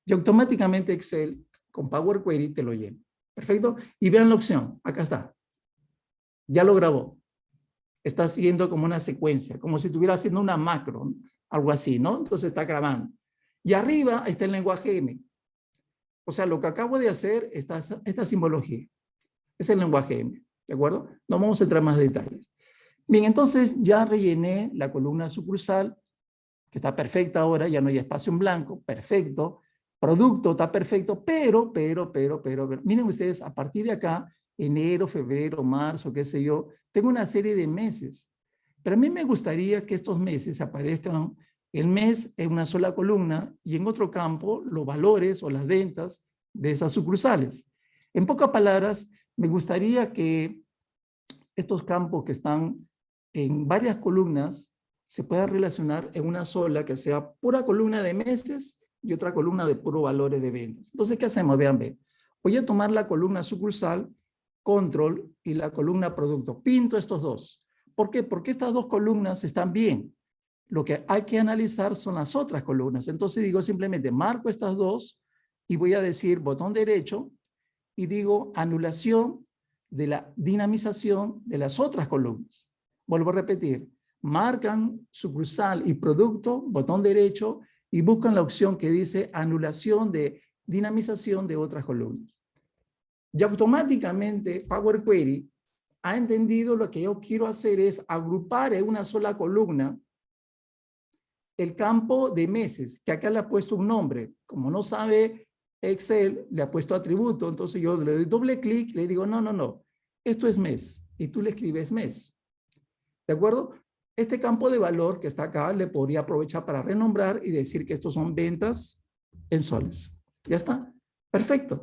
Y automáticamente Excel con Power Query te lo llena. Perfecto. Y vean la opción. Acá está. Ya lo grabó. Está siguiendo como una secuencia, como si estuviera haciendo una macro, algo así, ¿no? Entonces está grabando. Y arriba está el lenguaje M. O sea, lo que acabo de hacer, esta simbología, es el lenguaje M, ¿de acuerdo? No vamos a entrar en más detalles. Bien, entonces ya rellené la columna sucursal, que está perfecta ahora, ya no hay espacio en blanco, perfecto. Producto está perfecto, pero, miren ustedes, a partir de acá, enero, febrero, marzo, qué sé yo, tengo una serie de meses. Pero a mí me gustaría que estos meses aparezcan el mes en una sola columna y en otro campo los valores o las ventas de esas sucursales. En pocas palabras, me gustaría que estos campos que están en varias columnas se puedan relacionar en una sola que sea pura columna de meses y otra columna de puro valores de ventas. Entonces, ¿qué hacemos? Vean, vean. Voy a tomar la columna sucursal, control, y la columna producto. Pinto estos dos. ¿Por qué? Porque estas dos columnas están bien. Lo que hay que analizar son las otras columnas. Entonces digo simplemente, marco estas dos y voy a decir botón derecho y digo anulación de la dinamización de las otras columnas. Vuelvo a repetir, marcan sucursal y producto, botón derecho, y buscan la opción que dice anulación de dinamización de otras columnas. Y automáticamente Power Query ha entendido lo que yo quiero hacer es agrupar en una sola columna el campo de meses, que acá le ha puesto un nombre. Como no sabe Excel, le ha puesto atributo, entonces yo le doy doble clic, le digo, no, esto es mes, y tú le escribes mes. ¿De acuerdo? Este campo de valor que está acá le podría aprovechar para renombrar y decir que estos son ventas en soles. ¿Ya está? Perfecto.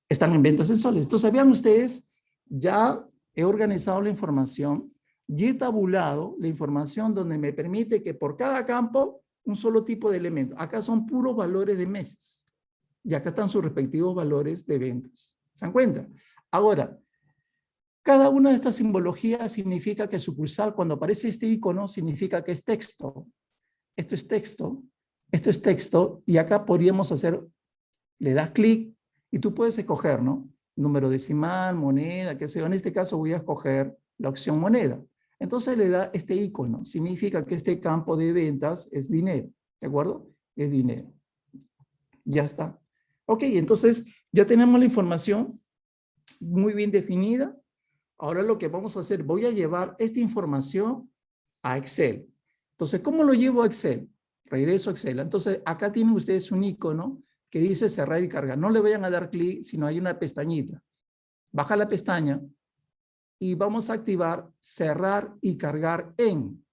Están en ventas en soles. Entonces, vean ustedes, ya he organizado la información y he tabulado la información donde me permite que por cada campo un solo tipo de elemento. Acá son puros valores de meses. Y acá están sus respectivos valores de ventas. ¿Se dan cuenta? Ahora, cada una de estas simbologías significa que sucursal, cuando aparece este icono, significa que es texto. Esto es texto, esto es texto, y acá podríamos hacer, le das clic y tú puedes escoger, ¿no? Número decimal, moneda, qué sé yo. En este caso voy a escoger la opción moneda. Entonces le da este icono. Significa que este campo de ventas es dinero, ¿de acuerdo? Es dinero. Ya está. Ok, entonces ya tenemos la información muy bien definida. Ahora lo que vamos a hacer, voy a llevar esta información a Excel. Entonces, ¿cómo lo llevo a Excel? Regreso a Excel. Entonces, acá tienen ustedes un icono que dice cerrar y cargar. No le vayan a dar clic, sino hay una pestañita. Baja la pestaña y vamos a activar cerrar y cargar en.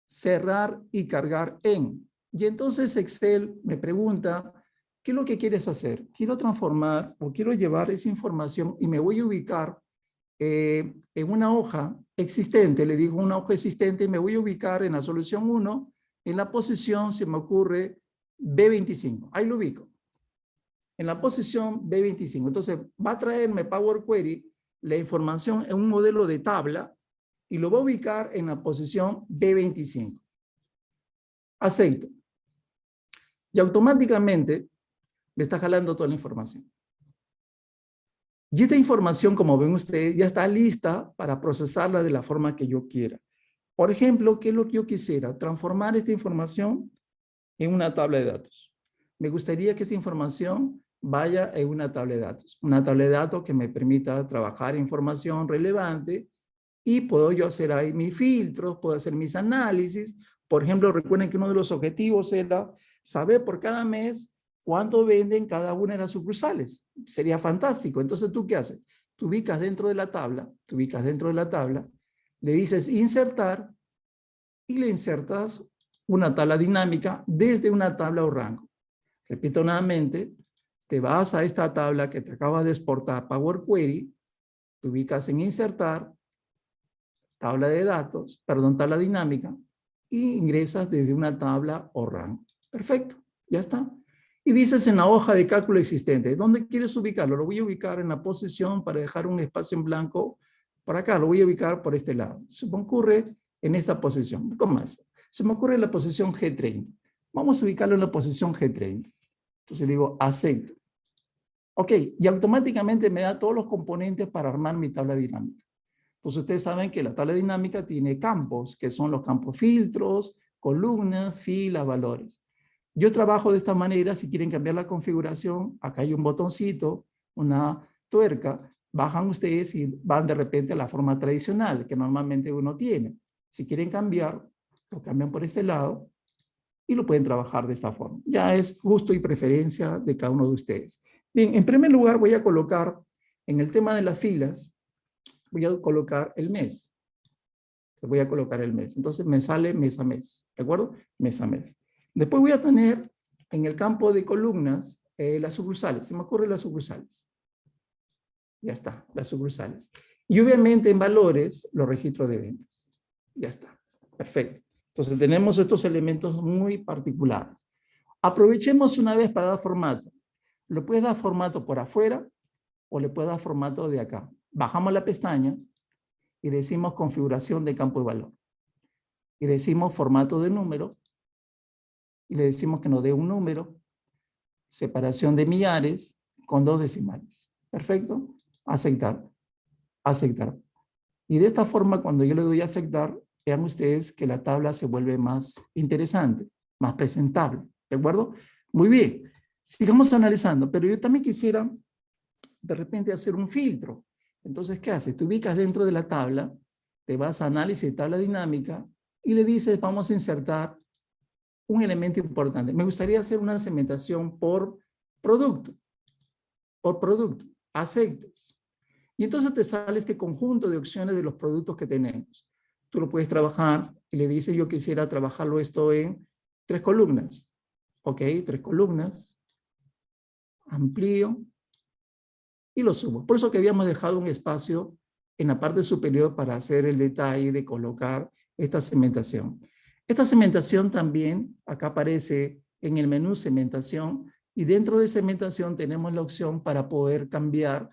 Cerrar y cargar en. Y entonces Excel me pregunta, ¿qué es lo que quieres hacer? Quiero transformar o quiero llevar esa información y me voy a ubicar en una hoja existente, le digo una hoja existente, y me voy a ubicar en la solución 1, en la posición, se me ocurre, B25. Ahí lo ubico. En la posición B25. Entonces, va a traerme Power Query la información en un modelo de tabla y lo va a ubicar en la posición B25. Acepto. Y automáticamente me está jalando toda la información. Y esta información, como ven ustedes, ya está lista para procesarla de la forma que yo quiera. Por ejemplo, ¿qué es lo que yo quisiera? Transformar esta información en una tabla de datos. Me gustaría que esta información vaya en una tabla de datos. Una tabla de datos que me permita trabajar información relevante y puedo yo hacer ahí mis filtros, puedo hacer mis análisis. Por ejemplo, recuerden que uno de los objetivos era saber por cada mes cuánto venden cada una de las sucursales. Sería fantástico. Entonces, ¿tú qué haces? Tú ubicas dentro de la tabla, le dices insertar y le insertas una tabla dinámica desde una tabla o rango. Repito nuevamente, te vas a esta tabla que te acabas de exportar Power Query, te ubicas en insertar, tabla de datos, perdón, tabla dinámica, y ingresas desde una tabla o rango. Perfecto, ya está. Y dices en la hoja de cálculo existente, ¿dónde quieres ubicarlo? Lo voy a ubicar en la posición para dejar un espacio en blanco por acá, lo voy a ubicar por este lado. Se me ocurre en esta posición, un poco más. Se me ocurre en la posición G30. Vamos a ubicarlo en la posición G30. Entonces digo, acepto. Ok, y automáticamente me da todos los componentes para armar mi tabla dinámica. Entonces ustedes saben que la tabla dinámica tiene campos, que son los campos filtros, columnas, filas, valores. Yo trabajo de esta manera. Si quieren cambiar la configuración, acá hay un botoncito, una tuerca, bajan ustedes y van de repente a la forma tradicional que normalmente uno tiene. Si quieren cambiar, lo cambian por este lado y lo pueden trabajar de esta forma. Ya es gusto y preferencia de cada uno de ustedes. Bien, en primer lugar voy a colocar en el tema de las filas, voy a colocar el mes. Voy a colocar el mes. Entonces me sale mes a mes. ¿De acuerdo? Mes a mes. Después voy a tener en el campo de columnas las sucursales. Se me ocurren las sucursales. Ya está, las sucursales. Y obviamente en valores, los registros de ventas. Ya está. Perfecto. Entonces tenemos estos elementos muy particulares. Aprovechemos una vez para dar formato. Le puedes dar formato por afuera o le puedes dar formato de acá. Bajamos la pestaña y decimos configuración de campo de valor. Y decimos formato de número. Y le decimos que nos dé un número, separación de millares con 2 decimales. Perfecto. Aceptar. Aceptar. Y de esta forma, cuando yo le doy a aceptar, vean ustedes que la tabla se vuelve más interesante, más presentable. ¿De acuerdo? Muy bien. Sigamos analizando, pero yo también quisiera de repente hacer un filtro. Entonces, ¿qué haces? Te ubicas dentro de la tabla, te vas a análisis de tabla dinámica y le dices, vamos a insertar un elemento importante. Me gustaría hacer una segmentación por producto. Por producto. Aceptas. Y entonces te sale este conjunto de opciones de los productos que tenemos. Tú lo puedes trabajar y le dices, yo quisiera trabajarlo esto en 3 columnas. Ok, 3 columnas. Amplío. Y lo subo. Por eso que habíamos dejado un espacio en la parte superior para hacer el detalle de colocar esta segmentación. Esta segmentación también, acá aparece en el menú segmentación, y dentro de segmentación tenemos la opción para poder cambiar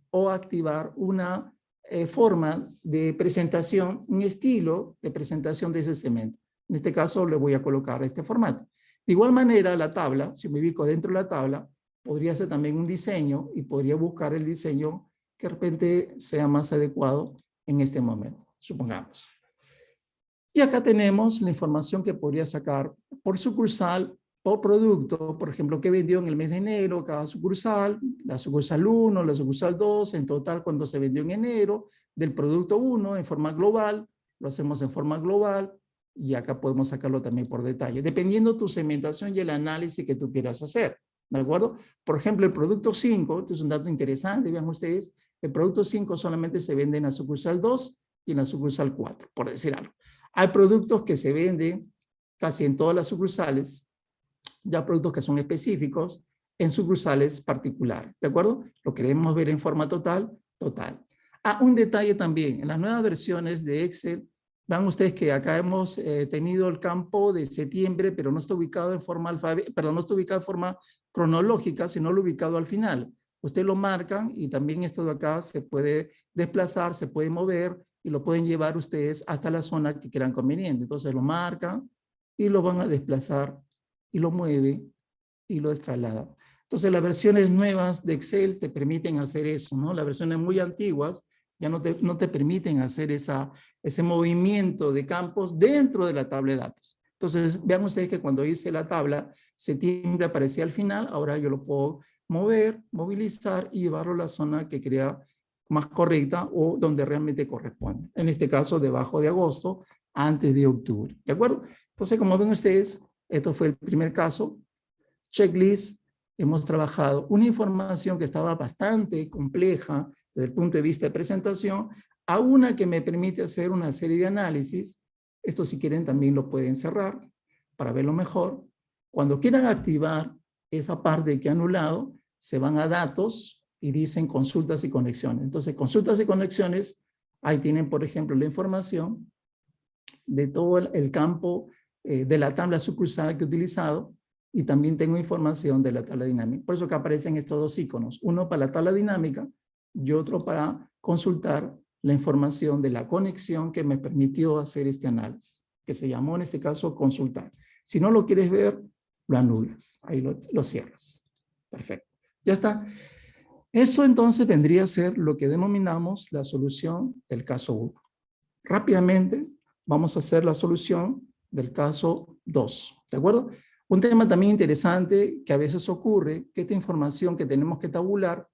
o activar una forma de presentación, un estilo de presentación de ese segmento. En este caso le voy a colocar este formato. De igual manera, la tabla, si me ubico dentro de la tabla, podría ser también un diseño y podría buscar el diseño que de repente sea más adecuado en este momento, supongamos. Y acá tenemos la información que podría sacar por sucursal, por producto, por ejemplo, qué vendió en el mes de enero cada sucursal, la sucursal 1, la sucursal 2, en total cuánto se vendió en enero, del producto 1 en forma global, lo hacemos en forma global, y acá podemos sacarlo también por detalle, dependiendo tu segmentación y el análisis que tú quieras hacer. ¿De acuerdo? Por ejemplo, el producto 5, este es un dato interesante, vean ustedes, el producto 5 solamente se vende en la sucursal 2 y en la sucursal 4, por decir algo. Hay productos que se venden casi en todas las sucursales, ya productos que son específicos en sucursales particulares, ¿de acuerdo? Lo queremos ver en forma total, total. Ah, un detalle también, en las nuevas versiones de Excel, vean ustedes que acá hemos tenido el campo de septiembre, pero no está ubicado en forma perdón, no está ubicado en forma cronológica, sino lo ubicado al final. Ustedes lo marcan y también esto de acá se puede desplazar, se puede mover y lo pueden llevar ustedes hasta la zona que quieran conveniente. Entonces lo marcan y lo van a desplazar y lo mueve y lo traslada. Entonces, las versiones nuevas de Excel te permiten hacer eso, ¿no? Las versiones muy antiguas ya no te permiten hacer ese movimiento de campos dentro de la tabla de datos. Entonces, vean ustedes que cuando hice la tabla, septiembre aparecía al final, ahora yo lo puedo mover, movilizar y llevarlo a la zona que crea más correcta o donde realmente corresponde. En este caso, debajo de agosto, antes de octubre. ¿De acuerdo? Entonces, como ven ustedes, esto fue el primer caso. Checklist, hemos trabajado una información que estaba bastante compleja desde el punto de vista de presentación, a una que me permite hacer una serie de análisis. Esto, si quieren, también lo pueden cerrar para verlo mejor. Cuando quieran activar esa parte que he anulado, se van a datos y dicen consultas y conexiones. Entonces, consultas y conexiones, ahí tienen, por ejemplo, la información de todo el campo de la tabla sucursal que he utilizado, y también tengo información de la tabla dinámica. Por eso que aparecen estos dos iconos, uno para la tabla dinámica y otro para consultar la información de la conexión que me permitió hacer este análisis, que se llamó en este caso consultar. Si no lo quieres ver, lo anulas, ahí lo cierras. Perfecto, ya está. Esto entonces vendría a ser lo que denominamos la solución del caso 1. Rápidamente vamos a hacer la solución del caso 2, ¿de acuerdo? Un tema también interesante que a veces ocurre, que esta información que tenemos que tabular,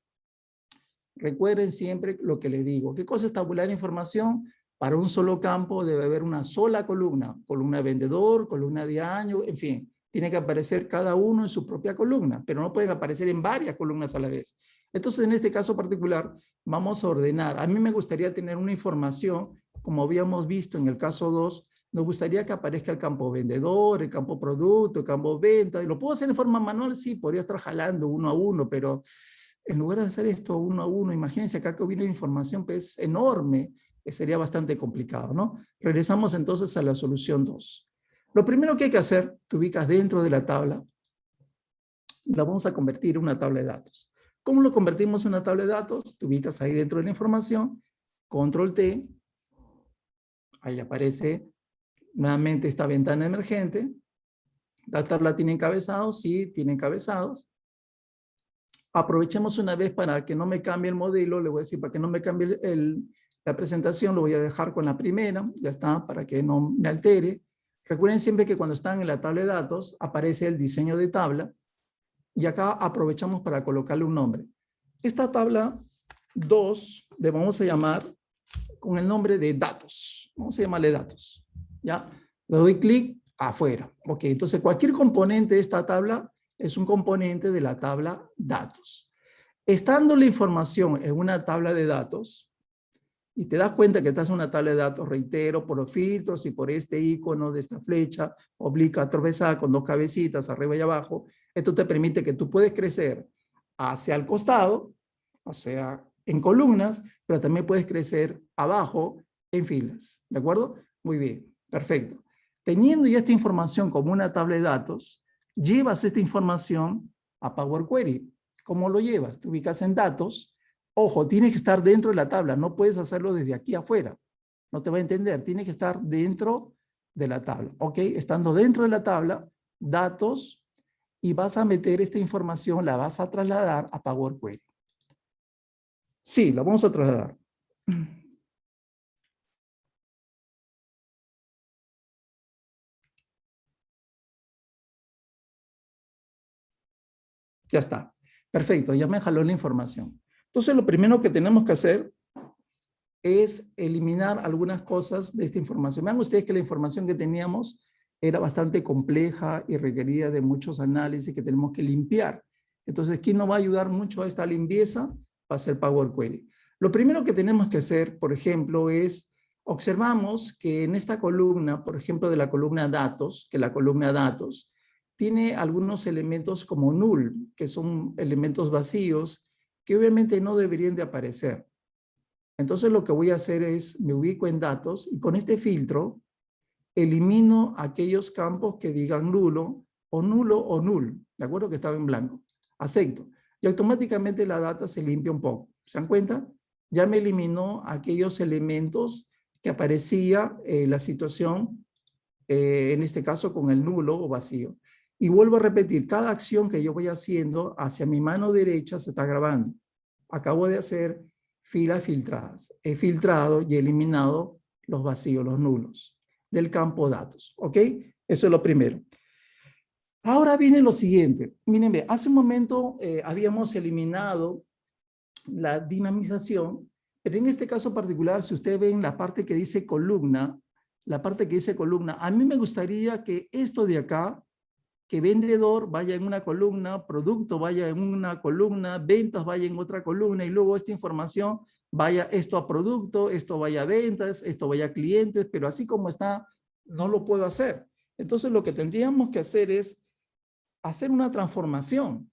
recuerden siempre lo que les digo. ¿Qué cosa es tabular información? Para un solo campo debe haber una sola columna, columna de vendedor, columna de año, en fin. Tiene que aparecer cada uno en su propia columna, pero no pueden aparecer en varias columnas a la vez. Entonces, en este caso particular, vamos a ordenar. A mí me gustaría tener una información, como habíamos visto en el caso 2, nos gustaría que aparezca el campo vendedor, el campo producto, el campo venta. ¿Y lo puedo hacer en forma manual? Sí, podría estar jalando uno a uno, pero en lugar de hacer esto uno a uno, imagínense acá que hubiera información pues, enorme, que sería bastante complicado, ¿no? Regresamos entonces a la solución 2. Lo primero que hay que hacer, te ubicas dentro de la tabla, la vamos a convertir en una tabla de datos. ¿Cómo lo convertimos en una tabla de datos? Te ubicas ahí dentro de la información, control T, ahí aparece nuevamente esta ventana emergente. La tabla tiene encabezados, sí, tiene encabezados. Aprovechemos una vez para que no me cambie el modelo, le voy a decir para que no me cambie la presentación, lo voy a dejar con la primera, ya está, para que no me altere. Recuerden siempre que cuando están en la tabla de datos aparece el diseño de tabla y acá aprovechamos para colocarle un nombre. Esta tabla 2 le vamos a llamar con el nombre de datos. Vamos a llamarle datos. ¿Ya? Le doy clic afuera. Ok, entonces cualquier componente de esta tabla es un componente de la tabla datos. Estando la información en una tabla de datos, y te das cuenta que estás en una tabla de datos, reitero, por los filtros y por este icono de esta flecha oblique atravesada con dos cabecitas arriba y abajo, esto te permite que tú puedes crecer hacia el costado, o sea, en columnas, pero también puedes crecer abajo en filas, ¿de acuerdo? Muy bien, perfecto. Teniendo ya esta información como una tabla de datos, llevas esta información a Power Query. ¿Cómo lo llevas? Te ubicas en datos. Ojo, tiene que estar dentro de la tabla, no puedes hacerlo desde aquí afuera. No te va a entender, tiene que estar dentro de la tabla. ¿Ok? Estando dentro de la tabla, datos, y vas a meter esta información, la vas a trasladar a Power Query. Sí, la vamos a trasladar. Ya está. Perfecto, ya me jaló la información. Entonces, lo primero que tenemos que hacer es eliminar algunas cosas de esta información. Vean ustedes que la información que teníamos era bastante compleja y requería de muchos análisis que tenemos que limpiar. Entonces, ¿quién nos va a ayudar mucho a esta limpieza? Va a ser Power Query. Lo primero que tenemos que hacer, por ejemplo, es observamos que en esta columna, por ejemplo, de la columna datos, que la columna datos tiene algunos elementos como null, que son elementos vacíos, que obviamente no deberían de aparecer. Entonces lo que voy a hacer es, me ubico en datos y con este filtro elimino aquellos campos que digan nulo o null, ¿de acuerdo? Que estaba en blanco. Acepto. Y automáticamente la data se limpia un poco. ¿Se dan cuenta? Ya me eliminó aquellos elementos que aparecía la situación, en este caso con el nulo o vacío. Y vuelvo a repetir, cada acción que yo voy haciendo hacia mi mano derecha se está grabando. Acabo de hacer filas filtradas. He filtrado y eliminado los vacíos, los nulos del campo datos. ¿Ok? Eso es lo primero. Ahora viene lo siguiente. Miren, hace un momento habíamos eliminado la dinamización, pero en este caso particular, si ustedes ven la parte que dice columna, a mí me gustaría que esto de acá, que vendedor vaya en una columna, producto vaya en una columna, ventas vaya en otra columna, y luego esta información vaya esto a producto, esto vaya a ventas, esto vaya a clientes, pero así como está, no lo puedo hacer. Entonces lo que tendríamos que hacer es hacer una transformación,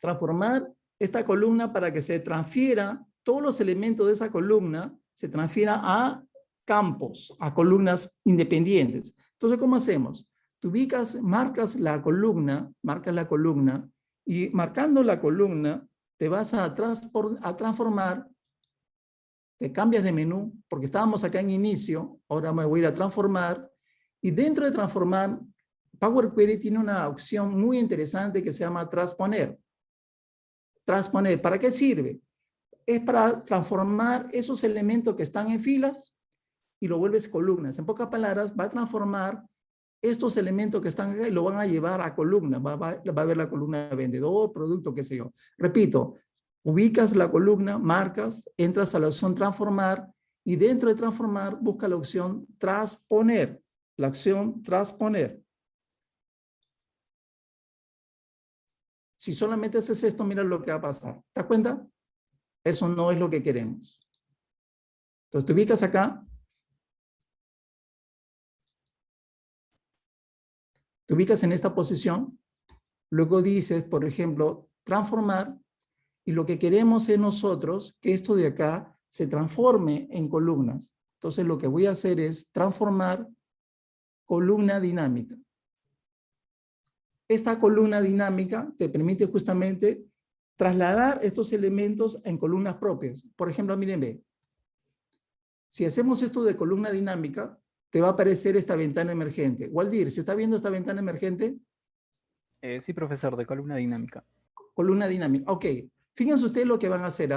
transformar esta columna para que se transfiera, todos los elementos de esa columna se transfiera a campos, a columnas independientes. Entonces, ¿cómo hacemos? Tú ubicas, marcas la columna, y marcando la columna te vas a transformar, te cambias de menú, porque estábamos acá en inicio, ahora me voy a ir a transformar, y dentro de transformar, Power Query tiene una opción muy interesante que se llama transponer. Transponer, ¿para qué sirve? Es para transformar esos elementos que están en filas y lo vuelves columnas. En pocas palabras, va a transformar estos elementos que están acá y lo van a llevar a columnas. Va a ver la columna de vendedor, producto, qué sé yo. Repito, ubicas la columna, marcas, entras a la opción transformar y dentro de transformar busca la opción transponer. La opción transponer. Si solamente haces esto, mira lo que va a pasar. ¿Te das cuenta? Eso no es lo que queremos. Entonces te ubicas acá. Te ubicas en esta posición. Luego dices, por ejemplo, transformar. Y lo que queremos es nosotros que esto de acá se transforme en columnas. Entonces lo que voy a hacer es transformar columna dinámica. Esta columna dinámica te permite justamente trasladar estos elementos en columnas propias. Por ejemplo, miren, ve. Si hacemos esto de columna dinámica, te va a aparecer esta ventana emergente. Waldir, ¿se está viendo esta ventana emergente? Sí, profesor, de columna dinámica. Columna dinámica. Ok. Fíjense ustedes lo que van a hacer.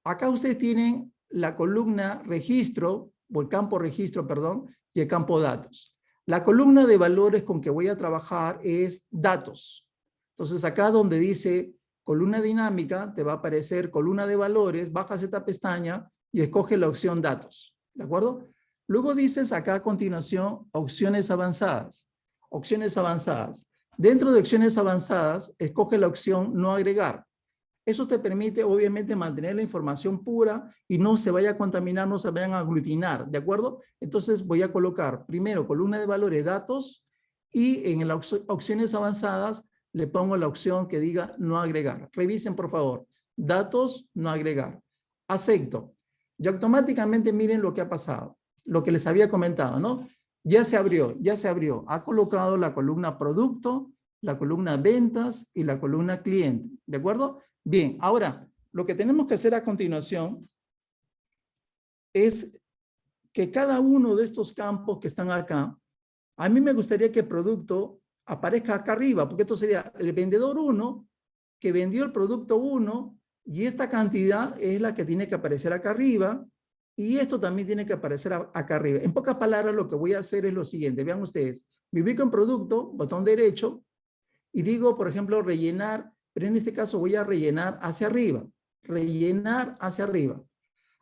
Acá ustedes tienen la columna registro, o el campo registro, perdón, y el campo datos. La columna de valores con que voy a trabajar es datos. Entonces acá donde dice columna dinámica, te va a aparecer columna de valores, bajas esta pestaña y escoge la opción datos. ¿De acuerdo? Luego dices acá a continuación opciones avanzadas. Opciones avanzadas. Dentro de opciones avanzadas, escoge la opción no agregar. Eso te permite, obviamente, mantener la información pura y no se vaya a contaminar, no se vayan a aglutinar, ¿de acuerdo? Entonces voy a colocar primero columna de valores datos y en las opciones avanzadas le pongo la opción que diga no agregar. Revisen, por favor. Datos, no agregar. Acepto. Y automáticamente miren lo que ha pasado, lo que les había comentado, ¿no? Ya se abrió, ya se abrió. Ha colocado la columna producto, la columna ventas y la columna cliente, ¿de acuerdo? Bien, ahora, lo que tenemos que hacer a continuación es que cada uno de estos campos que están acá, a mí me gustaría que el producto aparezca acá arriba, porque esto sería el vendedor 1 que vendió el producto 1 y esta cantidad es la que tiene que aparecer acá arriba y esto también tiene que aparecer acá arriba. En pocas palabras, lo que voy a hacer es lo siguiente. Vean ustedes, me ubico en producto, botón derecho, y digo, por ejemplo, rellenar, pero en este caso voy a rellenar hacia arriba. Rellenar hacia arriba.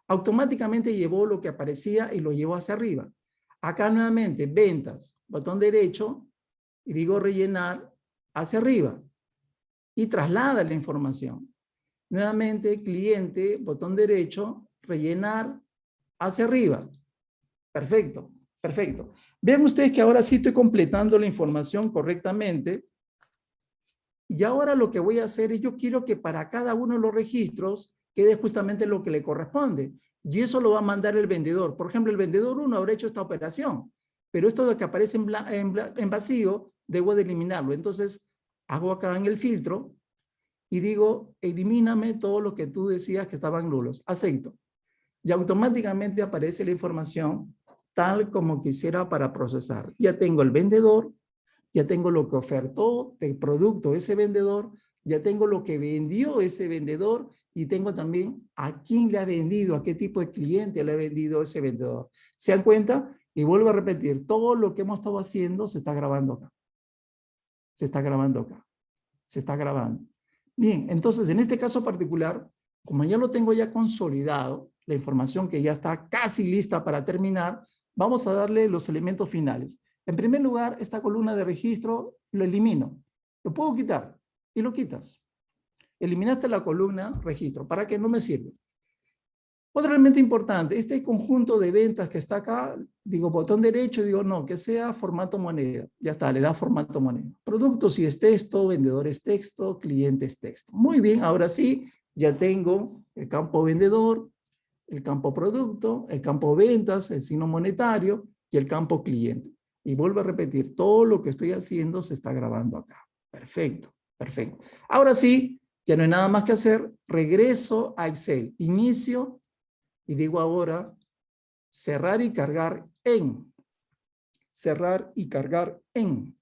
Automáticamente llevó lo que aparecía y lo llevó hacia arriba. Acá nuevamente, ventas, botón derecho, y digo rellenar hacia arriba. Y traslada la información. Nuevamente, cliente, botón derecho, rellenar hacia arriba. Perfecto, perfecto. Vean ustedes que ahora sí estoy completando la información correctamente. Y ahora lo que voy a hacer es, yo quiero que para cada uno de los registros quede justamente lo que le corresponde. Y eso lo va a mandar el vendedor. Por ejemplo, el vendedor 1 habrá hecho esta operación, pero esto de que aparece en vacío, debo de eliminarlo. Entonces, hago acá en el filtro y digo, elimíname todo lo que tú decías que estaban nulos. Acepto. Y automáticamente aparece la información tal como quisiera para procesar. Ya tengo el vendedor, ya tengo lo que ofertó de producto ese vendedor, ya tengo lo que vendió ese vendedor y tengo también a quién le ha vendido, a qué tipo de cliente le ha vendido ese vendedor. ¿Se dan cuenta? Y vuelvo a repetir, todo lo que hemos estado haciendo se está grabando acá. Se está grabando acá. Se está grabando. Bien, entonces en este caso particular, como ya lo tengo ya consolidado, la información que ya está casi lista para terminar, vamos a darle los elementos finales. En primer lugar, esta columna de registro lo elimino. Lo puedo quitar y lo quitas. Eliminaste la columna registro. ¿Para qué? No me sirve. Otro elemento importante, este conjunto de ventas que está acá, digo botón derecho, digo no, que sea formato moneda. Ya está, le da formato moneda. Producto si es texto, vendedor es texto, cliente es texto. Muy bien, ahora sí, ya tengo el campo vendedor, el campo producto, el campo ventas, el signo monetario y el campo cliente. Y vuelvo a repetir, todo lo que estoy haciendo se está grabando acá. Perfecto, perfecto. Ahora sí, ya no hay nada más que hacer. Regreso a Excel. Inicio y digo ahora cerrar y cargar en. Cerrar y cargar en.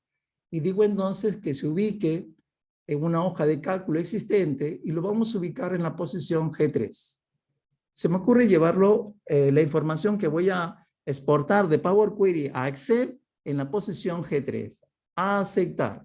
Y digo entonces que se ubique en una hoja de cálculo existente y lo vamos a ubicar en la posición G3. Se me ocurre llevarlo, la información que voy a exportar de Power Query a Excel en la posición G3. A aceptar.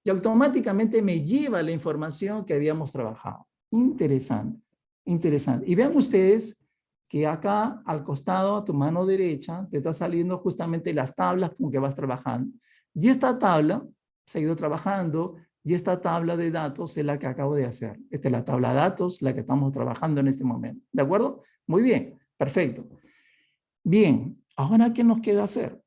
Y automáticamente me lleva la información que habíamos trabajado. Interesante, interesante. Y vean ustedes que acá al costado, a tu mano derecha, te está saliendo justamente las tablas con que vas trabajando. Y esta tabla se ha ido trabajando y esta tabla de datos es la que acabo de hacer. Esta es la tabla de datos, la que estamos trabajando en este momento. ¿De acuerdo? Muy bien, perfecto. Bien, ahora ¿qué nos queda hacer?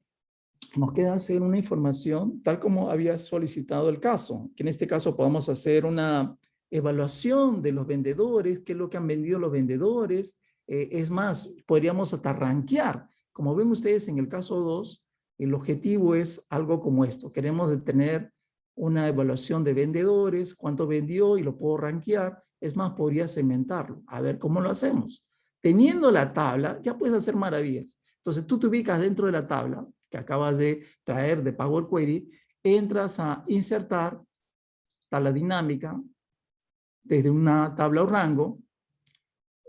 Nos queda hacer una información tal como había solicitado el caso, que en este caso podamos hacer una evaluación de los vendedores, qué es lo que han vendido los vendedores. Es más, podríamos hasta rankear. Como ven ustedes en el caso 2, el objetivo es algo como esto. Queremos tener una evaluación de vendedores, cuánto vendió y lo puedo rankear. Es más, podría segmentarlo. A ver cómo lo hacemos. Teniendo la tabla, ya puedes hacer maravillas. Entonces, tú te ubicas dentro de la tabla que acabas de traer de Power Query, entras a insertar tabla dinámica desde una tabla o rango,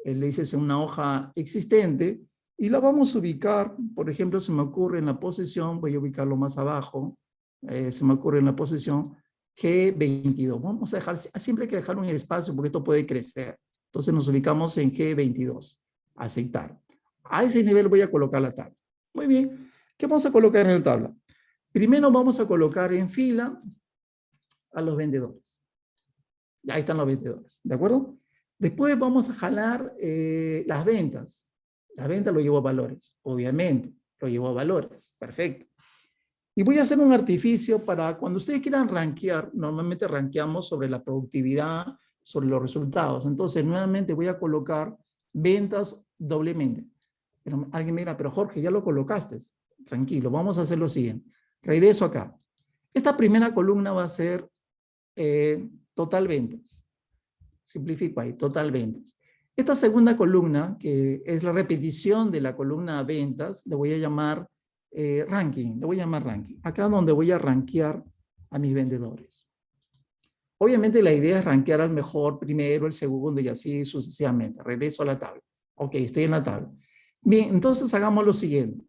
le dices en una hoja existente y la vamos a ubicar, por ejemplo, se me ocurre en la posición, voy a ubicarlo más abajo, se me ocurre en la posición G22. Vamos a dejar, siempre hay que dejar un espacio porque esto puede crecer. Entonces nos ubicamos en G22. Aceptar. A ese nivel voy a colocar la tabla. Muy bien. ¿Qué vamos a colocar en la tabla? Primero vamos a colocar en fila a los vendedores. Ya ahí están los vendedores, ¿de acuerdo? Después vamos a jalar las ventas. Las ventas lo llevo a valores, obviamente, lo llevo a valores, perfecto. Y voy a hacer un artificio para cuando ustedes quieran rankear, normalmente rankeamos sobre la productividad, sobre los resultados. Entonces, nuevamente voy a colocar ventas doblemente. Pero alguien me dirá, pero Jorge, ya lo colocaste. Tranquilo, vamos a hacer lo siguiente. Regreso acá. Esta primera columna va a ser total ventas. Simplifico ahí, total ventas. Esta segunda columna, que es la repetición de la columna ventas, le voy a llamar ranking. Le voy a llamar ranking. Acá es donde voy a rankear a mis vendedores. Obviamente la idea es rankear al mejor primero, el segundo y así sucesivamente. Regreso a la tabla. Ok, estoy en la tabla. Bien, entonces hagamos lo siguiente.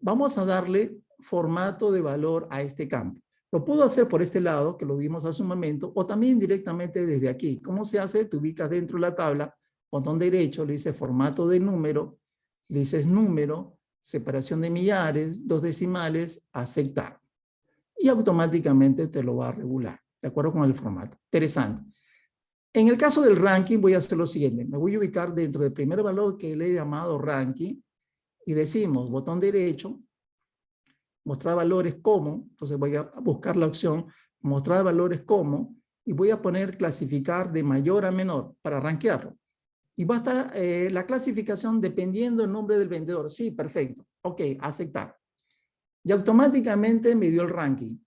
Vamos a darle formato de valor a este campo. Lo puedo hacer por este lado, que lo vimos hace un momento, o también directamente desde aquí. ¿Cómo se hace? Te ubicas dentro de la tabla, botón derecho, le dices formato de número, le dices número, separación de millares, 2 decimales, aceptar. Y automáticamente te lo va a regular, de acuerdo con el formato. Interesante. En el caso del ranking voy a hacer lo siguiente. Me voy a ubicar dentro del primer valor que le he llamado ranking y decimos botón derecho, mostrar valores como, entonces voy a buscar la opción mostrar valores como y voy a poner clasificar de mayor a menor para rankearlo. Y va a estar la clasificación dependiendo del nombre del vendedor. Sí, perfecto. Ok, aceptar. Y automáticamente me dio el ranking.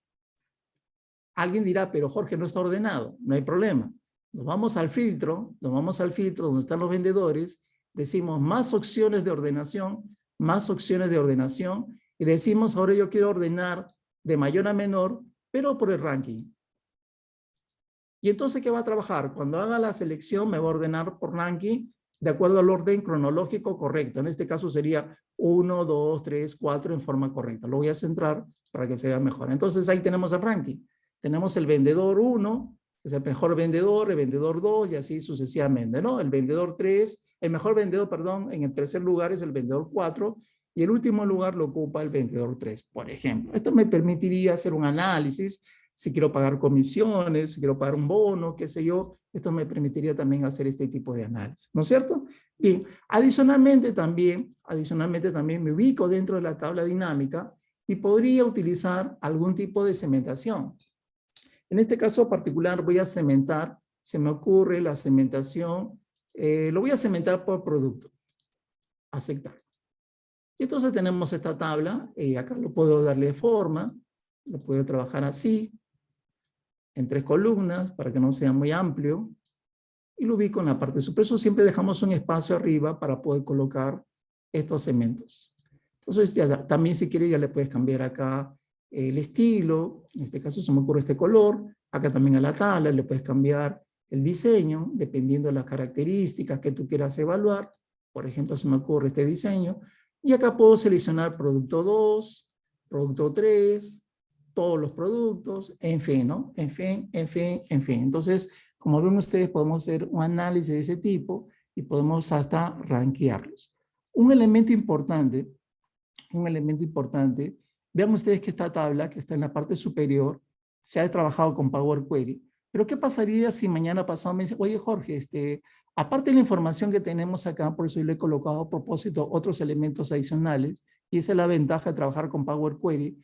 Alguien dirá, pero Jorge no está ordenado. No hay problema. Nos vamos al filtro donde están los vendedores, decimos más opciones de ordenación, y decimos ahora yo quiero ordenar de mayor a menor pero por el ranking. Y entonces, ¿qué va a trabajar? Cuando haga la selección, me va a ordenar por ranking de acuerdo al orden cronológico correcto. En este caso sería 1, 2, 3, 4 en forma correcta. Lo voy a centrar para que se vea mejor. Entonces, ahí tenemos el ranking. Tenemos el vendedor 1, que es el mejor vendedor, el vendedor 2 y así sucesivamente, ¿no? El vendedor 3, el mejor vendedor, perdón, en el tercer lugar es el vendedor 4 y el último lugar lo ocupa el vendedor 3, por ejemplo. Esto me permitiría hacer un análisis, si quiero pagar comisiones, si quiero pagar un bono, qué sé yo, esto me permitiría también hacer este tipo de análisis, ¿no es cierto? Bien, adicionalmente también me ubico dentro de la tabla dinámica y podría utilizar algún tipo de segmentación. En este caso particular voy a segmentar, se me ocurre la segmentación, lo voy a segmentar por producto, aceptar. Y entonces tenemos esta tabla, acá lo puedo darle forma, lo puedo trabajar así, en 3 columnas, para que no sea muy amplio, y lo ubico en la parte superior. Eso siempre dejamos un espacio arriba para poder colocar estos segmentos. Entonces, ya, también si quieres ya le puedes cambiar acá el estilo, en este caso se me ocurre este color, acá también a la tabla le puedes cambiar el diseño, dependiendo de las características que tú quieras evaluar. Por ejemplo, se me ocurre este diseño, y acá puedo seleccionar producto 2, producto 3, todos los productos, en fin, ¿no? En fin. Entonces, como ven ustedes, podemos hacer un análisis de ese tipo y podemos hasta rankearlos. Un elemento importante, vean ustedes que esta tabla, que está en la parte superior, se ha trabajado con Power Query, pero ¿qué pasaría si mañana pasado me dice, oye Jorge, aparte de la información que tenemos acá, por eso yo le he colocado a propósito otros elementos adicionales, y esa es la ventaja de trabajar con Power Query.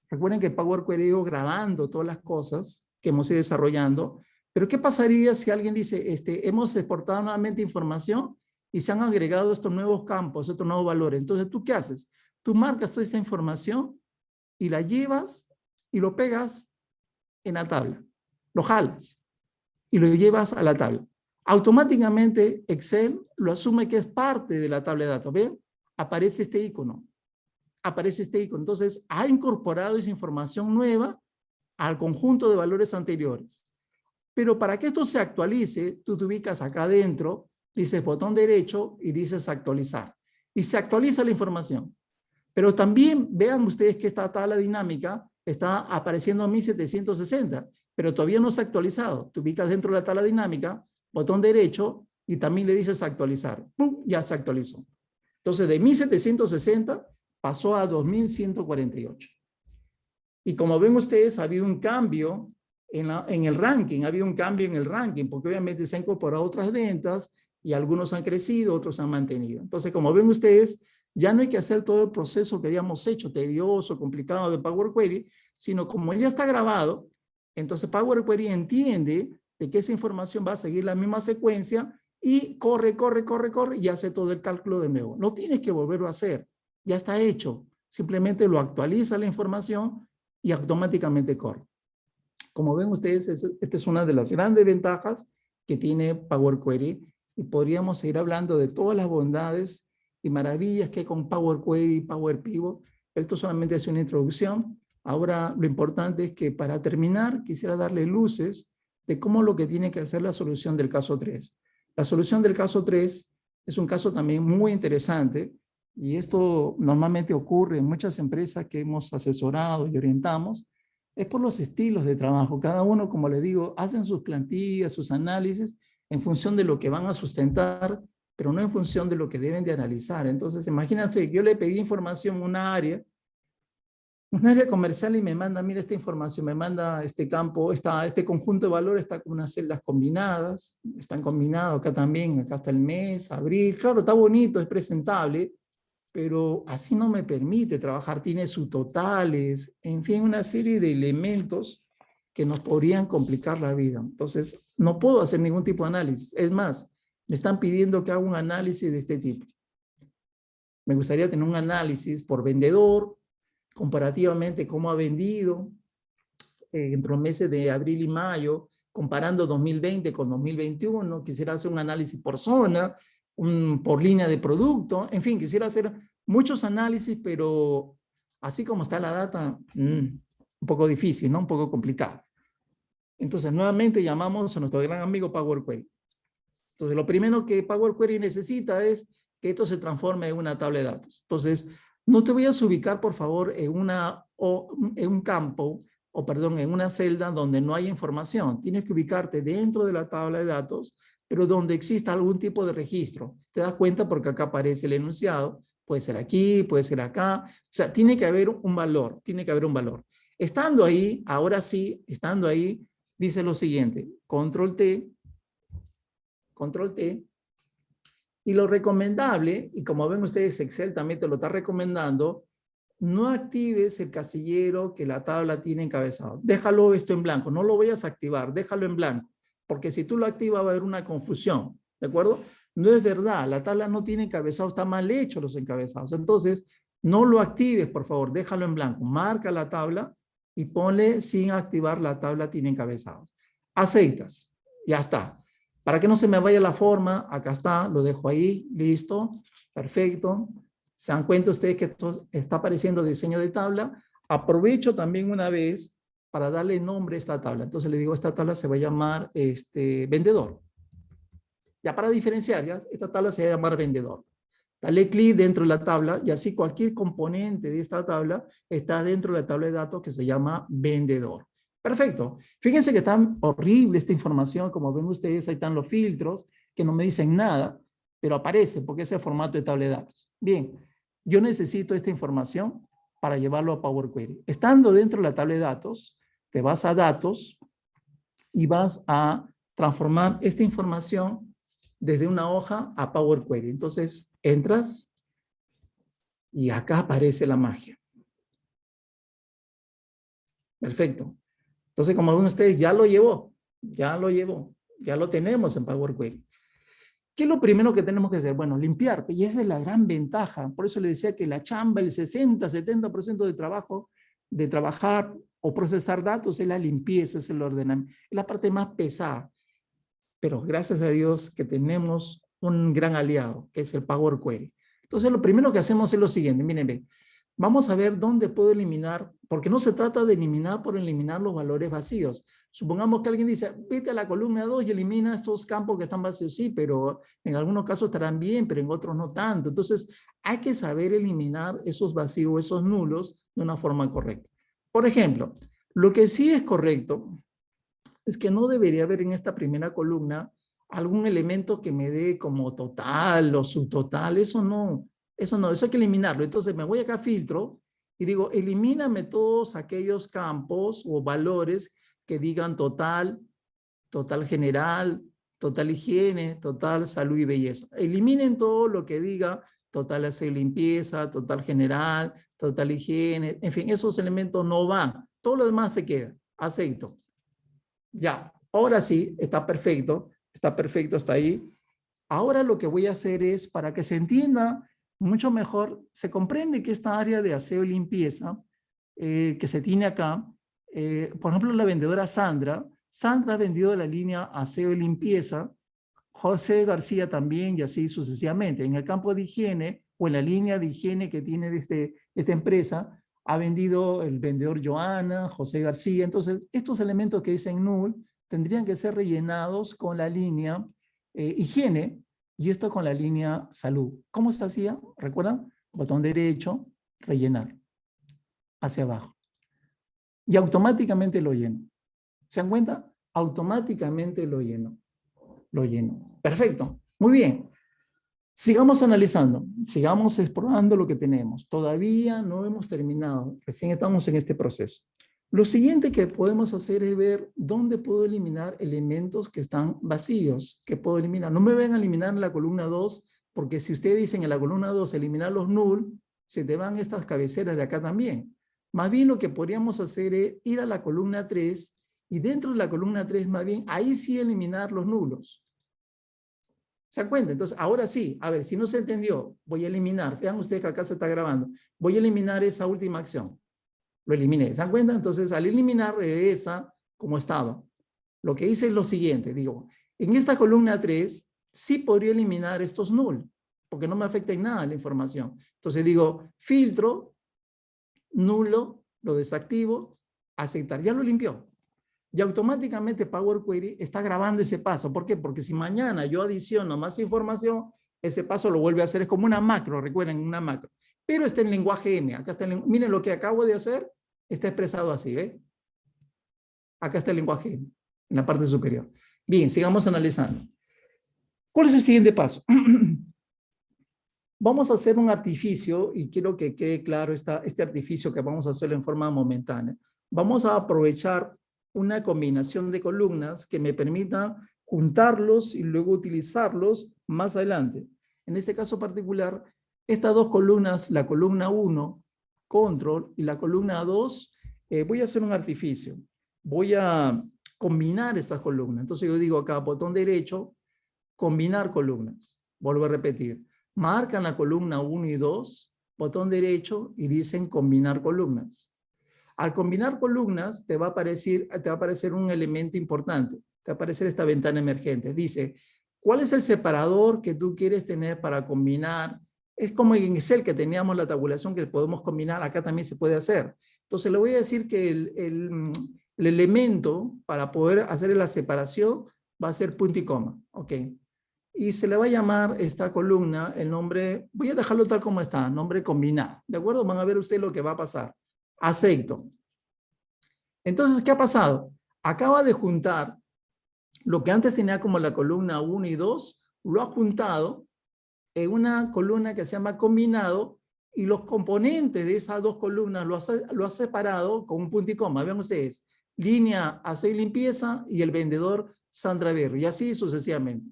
Recuerden que Power Query ha ido grabando todas las cosas que hemos ido desarrollando, pero ¿qué pasaría si alguien dice, hemos exportado nuevamente información y se han agregado estos nuevos campos, estos nuevos valores? Entonces, ¿tú qué haces? Tú marcas toda esta información y la llevas y lo pegas en la tabla. Lo jalas y lo llevas a la tabla. Automáticamente Excel lo asume que es parte de la tabla de datos. ¿Ven? Aparece este icono. Entonces, ha incorporado esa información nueva al conjunto de valores anteriores. Pero para que esto se actualice, tú te ubicas acá adentro, dices botón derecho y dices actualizar. Y se actualiza la información. Pero también vean ustedes que esta tabla dinámica está apareciendo a 1760, pero todavía no se ha actualizado. Te ubicas dentro de la tabla dinámica, botón derecho, y también le dices actualizar. ¡Pum! Ya se actualizó. Entonces, de 1760 pasó a 2148. Y como ven ustedes, ha habido un cambio en el ranking, porque obviamente se han incorporado otras ventas y algunos han crecido, otros han mantenido. Entonces, como ven ustedes, ya no hay que hacer todo el proceso que habíamos hecho, tedioso, complicado de Power Query, sino como ya está grabado, entonces Power Query entiende de que esa información va a seguir la misma secuencia y corre y hace todo el cálculo de nuevo. No tienes que volverlo a hacer, ya está hecho. Simplemente lo actualiza la información y automáticamente corre. Como ven ustedes, esta es una de las grandes ventajas que tiene Power Query y podríamos seguir hablando de todas las bondades y maravillas que hay con Power Query y Power Pivot. Esto solamente es una introducción. Ahora lo importante es que para terminar quisiera darle luces de cómo lo que tiene que hacer la solución del caso 3. La solución del caso 3 es un caso también muy interesante y esto normalmente ocurre en muchas empresas que hemos asesorado y orientamos. Es por los estilos de trabajo. Cada uno, como les digo, hacen sus plantillas, sus análisis en función de lo que van a sustentar, pero no en función de lo que deben de analizar. Entonces, imagínense, yo le pedí información a un área comercial y me manda, mira esta información, me manda este campo, este conjunto de valores está con unas celdas combinadas, están combinados acá también, acá está el mes, abril, claro, está bonito, es presentable, pero así no me permite trabajar, tiene sus totales, en fin, una serie de elementos que nos podrían complicar la vida. Entonces, no puedo hacer ningún tipo de análisis. Es más, me están pidiendo que haga un análisis de este tipo. Me gustaría tener un análisis por vendedor, comparativamente cómo ha vendido entre los meses de abril y mayo, comparando 2020 con 2021. Quisiera hacer un análisis por zona, por línea de producto, en fin, quisiera hacer muchos análisis, pero así como está la data, un poco difícil, ¿no? Un poco complicado. Entonces, nuevamente llamamos a nuestro gran amigo Power Query. Entonces, lo primero que Power Query necesita es que esto se transforme en una tabla de datos. Entonces, no te vayas a ubicar, por favor, en un campo, en una celda donde no hay información. Tienes que ubicarte dentro de la tabla de datos, pero donde exista algún tipo de registro. Te das cuenta porque acá aparece el enunciado. Puede ser aquí, puede ser acá. O sea, tiene que haber un valor, tiene que haber un valor. Estando ahí, ahora sí, estando ahí, dice lo siguiente, control T, y lo recomendable, y como ven ustedes, Excel también te lo está recomendando, no actives el casillero que la tabla tiene encabezado. Déjalo esto en blanco, no lo vayas a activar, déjalo en blanco, porque si tú lo activas va a haber una confusión, ¿de acuerdo? No es verdad, la tabla no tiene encabezado, está mal hecho los encabezados. Entonces, no lo actives, por favor, déjalo en blanco, marca la tabla y ponle sin activar la tabla tiene encabezados. Aceitas, ya está. Para que no se me vaya la forma, acá está, lo dejo ahí, listo, perfecto. ¿Se dan cuenta ustedes que esto está apareciendo diseño de tabla? Aprovecho también una vez para darle nombre a esta tabla. Entonces le digo, esta tabla se va a llamar vendedor. Ya para diferenciar, ya, esta tabla se va a llamar vendedor. Dale clic dentro de la tabla y así cualquier componente de esta tabla está dentro de la tabla de datos que se llama vendedor. Perfecto. Fíjense que está horrible esta información. Como ven ustedes, ahí están los filtros que no me dicen nada, pero aparece porque es el formato de tabla de datos. Bien, yo necesito esta información para llevarlo a Power Query. Estando dentro de la tabla de datos, te vas a datos y vas a transformar esta información desde una hoja a Power Query. Entonces, entras y acá aparece la magia. Perfecto. Entonces, como ven ustedes, ya lo llevó, ya lo tenemos en Power Query. ¿Qué es lo primero que tenemos que hacer? Bueno, limpiar, y esa es la gran ventaja. Por eso le decía que la chamba, el 60-70% de trabajo, de trabajar o procesar datos, es la limpieza, es el ordenamiento, es la parte más pesada. Pero gracias a Dios que tenemos un gran aliado, que es el Power Query. Entonces, lo primero que hacemos es lo siguiente, miren, vamos a ver dónde puedo eliminar, porque no se trata de eliminar por eliminar los valores vacíos. Supongamos que alguien dice, vete a la columna 2 y elimina estos campos que están vacíos. Sí, pero en algunos casos estarán bien, pero en otros no tanto. Entonces, hay que saber eliminar esos vacíos, esos nulos, de una forma correcta. Por ejemplo, lo que sí es correcto es que no debería haber en esta primera columna algún elemento que me dé como total o subtotal. Eso hay que eliminarlo. Entonces me voy acá a filtro y digo, elimíname todos aquellos campos o valores que digan total, total general, total higiene, total salud y belleza. Eliminen todo lo que diga total aseo y limpieza, total general, total higiene, en fin, esos elementos no van. Todo lo demás se queda. Acepto. Ya, ahora sí, está perfecto hasta ahí. Ahora lo que voy a hacer es, para que se entienda mucho mejor, se comprende que esta área de aseo y limpieza que se tiene acá, por ejemplo, la vendedora Sandra ha vendido la línea aseo y limpieza, José García también y así sucesivamente. En el campo de higiene o en la línea de higiene que tiene de esta empresa, ha vendido el vendedor Joana, José García. Entonces, estos elementos que dicen null tendrían que ser rellenados con la línea higiene y esto con la línea salud. ¿Cómo se hacía? ¿Recuerdan? Botón derecho, rellenar, hacia abajo. Y automáticamente lo lleno. ¿Se dan cuenta? Automáticamente lo lleno. Perfecto. Muy bien. Sigamos analizando, sigamos explorando lo que tenemos. Todavía no hemos terminado, recién estamos en este proceso. Lo siguiente que podemos hacer es ver dónde puedo eliminar elementos que están vacíos, que puedo eliminar. No me van a eliminar en la columna 2, porque si ustedes dicen en la columna 2 eliminar los null, se te van estas cabeceras de acá también. Más bien lo que podríamos hacer es ir a la columna 3 y dentro de la columna 3 más bien ahí sí eliminar los nulos. ¿Se dan cuenta? Entonces, ahora sí, a ver, si no se entendió, voy a eliminar. Vean ustedes que acá se está grabando. Voy a eliminar esa última acción. Lo eliminé. ¿Se dan cuenta? Entonces, al eliminar, regresa como estaba. Lo que hice es lo siguiente. Digo, en esta columna 3, sí podría eliminar estos null, porque no me afecta en nada la información. Entonces digo, filtro, nulo, lo desactivo, aceptar, ya lo limpió. Y automáticamente Power Query está grabando ese paso. ¿Por qué? Porque si mañana yo adiciono más información, ese paso lo vuelve a hacer. Es como una macro, recuerden, una macro. Pero está en lenguaje M. Acá está miren lo que acabo de hacer, está expresado así, ¿ve? Acá está el lenguaje M, en la parte superior. Bien, sigamos analizando. ¿Cuál es el siguiente paso? Vamos a hacer un artificio, y quiero que quede claro este artificio que vamos a hacer en forma momentánea. Vamos a aprovechar una combinación de columnas que me permita juntarlos y luego utilizarlos más adelante. En este caso particular, estas dos columnas, la columna 1, control, y la columna 2, voy a hacer un artificio. Voy a combinar estas columnas. Entonces yo digo acá, botón derecho, combinar columnas. Vuelvo a repetir. Marcan la columna 1 y 2, botón derecho, y dicen combinar columnas. Al combinar columnas, te va a aparecer un elemento importante. Te va a aparecer esta ventana emergente. Dice, ¿cuál es el separador que tú quieres tener para combinar? Es como en Excel que teníamos la tabulación que podemos combinar, acá también se puede hacer. Entonces le voy a decir que el elemento para poder hacer la separación va a ser punto y coma. Ok. Y se le va a llamar esta columna el nombre, voy a dejarlo tal como está, nombre combinado. ¿De acuerdo? Van a ver ustedes lo que va a pasar. Acepto. Entonces, ¿qué ha pasado? Acaba de juntar lo que antes tenía como la columna 1 y 2, lo ha juntado en una columna que se llama combinado, y los componentes de esas dos columnas lo ha separado con un punto y coma. Vean ustedes, línea hacer limpieza y el vendedor Sandra Berry, y así sucesivamente,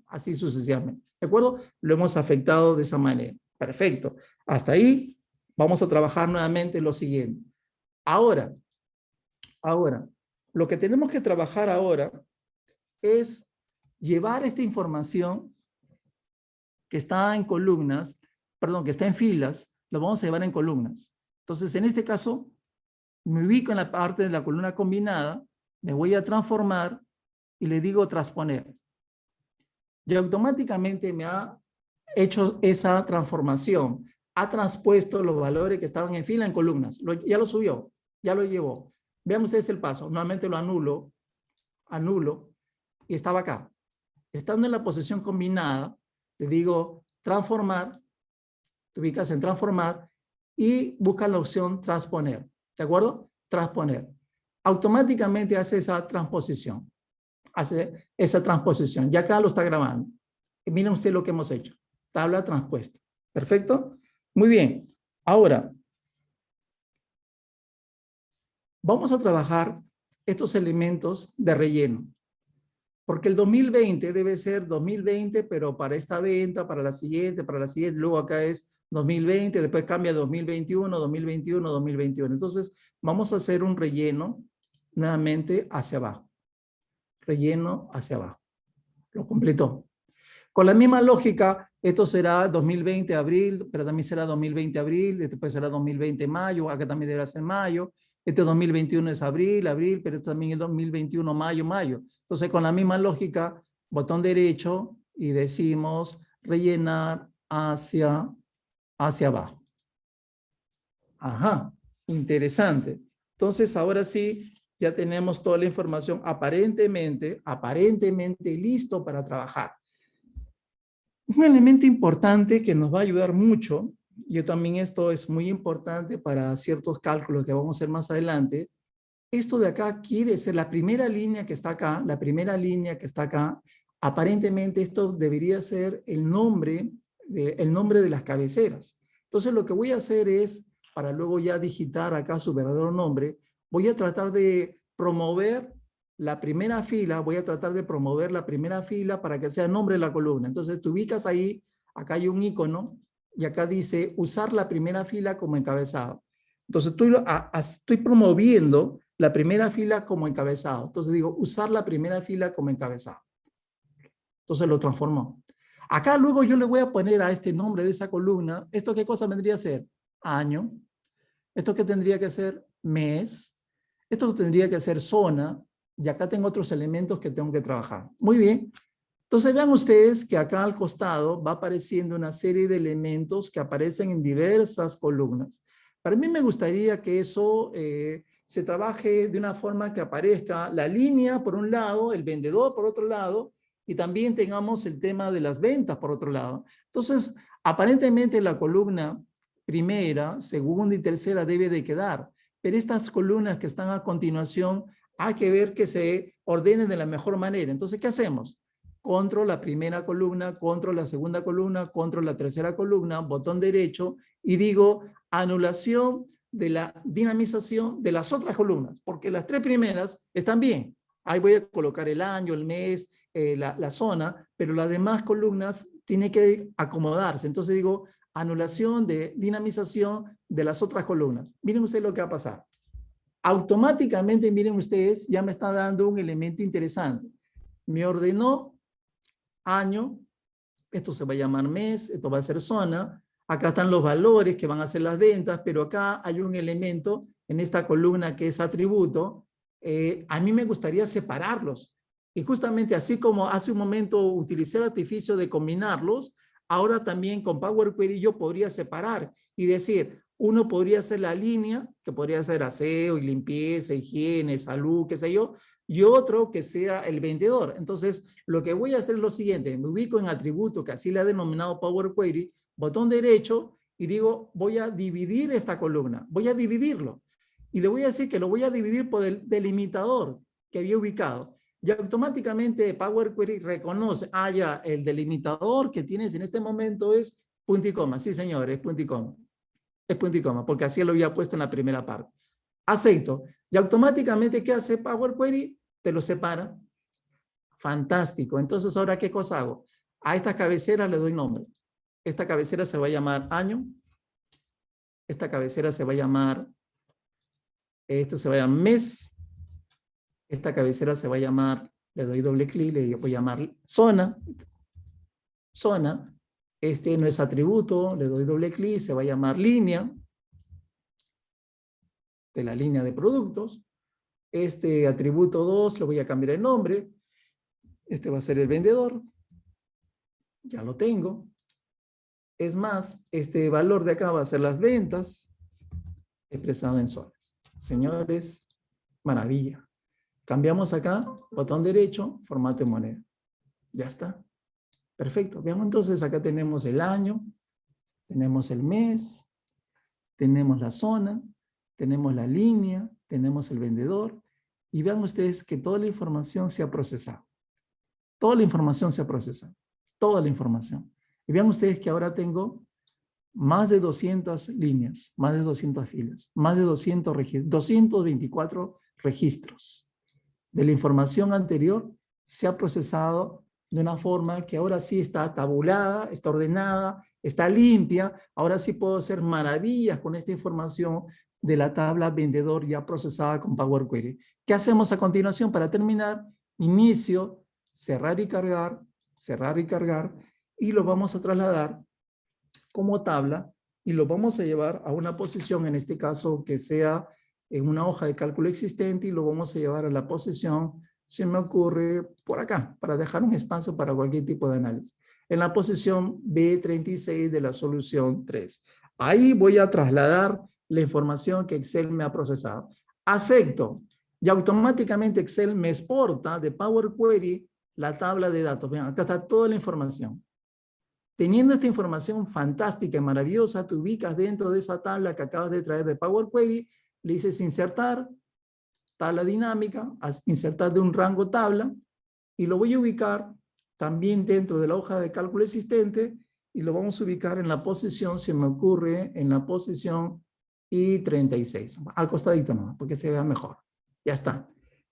¿de acuerdo? Lo hemos afectado de esa manera. Perfecto. Hasta ahí vamos a trabajar nuevamente lo siguiente. Ahora, lo que tenemos que trabajar ahora es llevar esta información que está en columnas, perdón, que está en filas, lo vamos a llevar en columnas. Entonces, en este caso, me ubico en la parte de la columna combinada, me voy a transformar y le digo transponer. Y automáticamente me ha hecho esa transformación. Ha transpuesto los valores que estaban en fila en columnas. Ya lo subió, ya lo llevó. Vean ustedes el paso. Nuevamente lo anulo, y estaba acá. Estando en la posición combinada, le digo transformar, te ubicas en transformar y busca la opción transponer. ¿De acuerdo? Transponer. Automáticamente hace esa transposición. Y acá lo está grabando. Y miren usted lo que hemos hecho. Tabla transpuesta. ¿Perfecto? Muy bien. Ahora, vamos a trabajar estos elementos de relleno. Porque el 2020 debe ser 2020, pero para esta venta, para la siguiente, luego acá es 2020, después cambia a 2021, 2021, 2021. Entonces, vamos a hacer un relleno nuevamente hacia abajo. Relleno hacia abajo. Lo completó. Con la misma lógica, esto será 2020 abril, pero también será 2020 abril, después será 2020 mayo, acá también deberá ser mayo. Este 2021 es abril, pero esto también es 2021 mayo. Entonces, con la misma lógica, botón derecho y decimos rellenar hacia abajo. Ajá, interesante. Entonces, ahora sí, ya tenemos toda la información aparentemente listo para trabajar. Un elemento importante que nos va a ayudar mucho, y también esto es muy importante para ciertos cálculos que vamos a hacer más adelante, esto de acá quiere ser la primera línea que está acá, aparentemente esto debería ser el nombre de las cabeceras. Entonces lo que voy a hacer es, para luego ya digitar acá su verdadero nombre, voy a tratar de promover la primera fila para que sea el nombre de la columna. Entonces tú ubicas ahí, acá hay un icono, y acá dice usar la primera fila como encabezado. Entonces estoy promoviendo la primera fila como encabezado. Entonces digo usar la primera fila como encabezado. Entonces lo transformó. Acá luego yo le voy a poner a este nombre de esta columna, ¿esto qué cosa vendría a ser? Año. ¿Esto qué tendría que ser? Mes. Esto tendría que ser zona. Y acá tengo otros elementos que tengo que trabajar. Muy bien. Entonces vean ustedes que acá al costado va apareciendo una serie de elementos que aparecen en diversas columnas. Para mí me gustaría que eso se trabaje de una forma que aparezca la línea por un lado, el vendedor por otro lado, y también tengamos el tema de las ventas por otro lado. Entonces, aparentemente la columna primera, segunda y tercera debe de quedar, pero estas columnas que están a continuación hay que ver que se ordenen de la mejor manera. Entonces, ¿qué hacemos? Control la primera columna, control la segunda columna, control la tercera columna, botón derecho, y digo anulación de la dinamización de las otras columnas, porque las tres primeras están bien. Ahí voy a colocar el año, el mes, la zona, pero las demás columnas tienen que acomodarse. Entonces digo anulación de dinamización de las otras columnas. Miren ustedes lo que va a pasar. Automáticamente, miren ustedes, ya me está dando un elemento interesante. Me ordenó año, esto se va a llamar mes, esto va a ser zona, acá están los valores que van a ser las ventas, pero acá hay un elemento en esta columna que es atributo. A mí me gustaría separarlos. Y justamente así como hace un momento utilicé el artificio de combinarlos, ahora también con Power Query yo podría separar y decir, uno podría ser la línea, que podría ser aseo y limpieza, higiene, salud, qué sé yo, y otro que sea el vendedor. Entonces, lo que voy a hacer es lo siguiente, me ubico en atributo, que así le ha denominado Power Query, botón derecho, y digo, voy a dividir esta columna, voy a dividirlo. Y le voy a decir que lo voy a dividir por el delimitador que había ubicado. Y automáticamente Power Query reconoce, ya, el delimitador que tienes en este momento es punto y coma. Sí, señor, es punto y coma. Es punto y coma, porque así lo había puesto en la primera parte. Acepto. Y automáticamente, ¿qué hace Power Query? Te lo separa. Fantástico. Entonces, ¿ahora qué cosa hago? A estas cabeceras le doy nombre. Esta cabecera se va a llamar año. Esta cabecera se va a llamar, esto se va a llamar mes. Esta cabecera se va a llamar, le doy doble clic, le voy a llamar zona. Zona. Este no es atributo, le doy doble clic, se va a llamar línea. De la línea de productos. Este atributo 2 le voy a cambiar el nombre. Este va a ser el vendedor. Ya lo tengo. Es más, este valor de acá va a ser las ventas expresado en soles. Señores, maravilla. Cambiamos acá, botón derecho, formato de moneda. Ya está. Perfecto. Veamos entonces, acá tenemos el año, tenemos el mes, tenemos la zona, tenemos la línea, tenemos el vendedor, y vean ustedes que toda la información se ha procesado. Toda la información se ha procesado. Toda la información. Y vean ustedes que ahora tengo más de 200 líneas, más de 200 filas, más de 200 registros, 224 registros. De la información anterior se ha procesado de una forma que ahora sí está tabulada, está ordenada, está limpia. Ahora sí puedo hacer maravillas con esta información de la tabla vendedor ya procesada con Power Query. ¿Qué hacemos a continuación para terminar? Inicio, cerrar y cargar, y lo vamos a trasladar como tabla y lo vamos a llevar a una posición, en este caso que sea en una hoja de cálculo existente, y lo vamos a llevar a la posición, se me ocurre, por acá, para dejar un espacio para cualquier tipo de análisis. En la posición B36 de la solución 3. Ahí voy a trasladar la información que Excel me ha procesado. Acepto. Y automáticamente Excel me exporta de Power Query la tabla de datos. Vean, acá está toda la información. Teniendo esta información fantástica y maravillosa, te ubicas dentro de esa tabla que acabas de traer de Power Query, le dices insertar, tabla dinámica, insertar de un rango tabla, y lo voy a ubicar también dentro de la hoja de cálculo existente, y lo vamos a ubicar en la posición, se me ocurre, en la posición I36, al costadito nomás, porque se vea mejor. Ya está.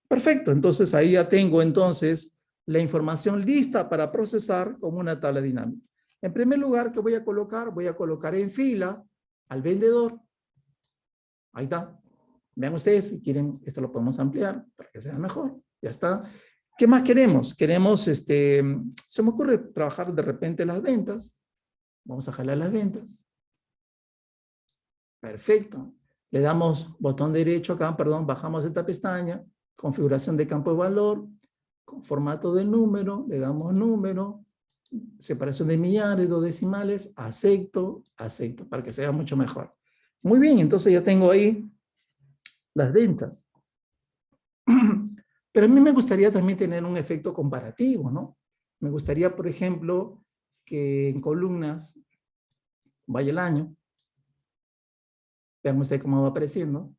Perfecto, entonces ahí ya tengo entonces la información lista para procesar como una tabla dinámica. En primer lugar, ¿qué voy a colocar? Voy a colocar en fila al vendedor. Ahí está. Vean ustedes, si quieren, esto lo podemos ampliar para que sea mejor. Ya está. ¿Qué más queremos? Queremos, se me ocurre trabajar de repente las ventas. Vamos a jalar las ventas. Perfecto. Le damos botón derecho acá, perdón, bajamos esta pestaña, configuración de campo de valor, con formato de número, le damos número, separación de millares, dos decimales, acepto, para que sea mucho mejor. Muy bien, entonces ya tengo ahí las ventas. Pero a mí me gustaría también tener un efecto comparativo, ¿no? Me gustaría, por ejemplo, que en columnas vaya el año. Vean ustedes cómo va apareciendo.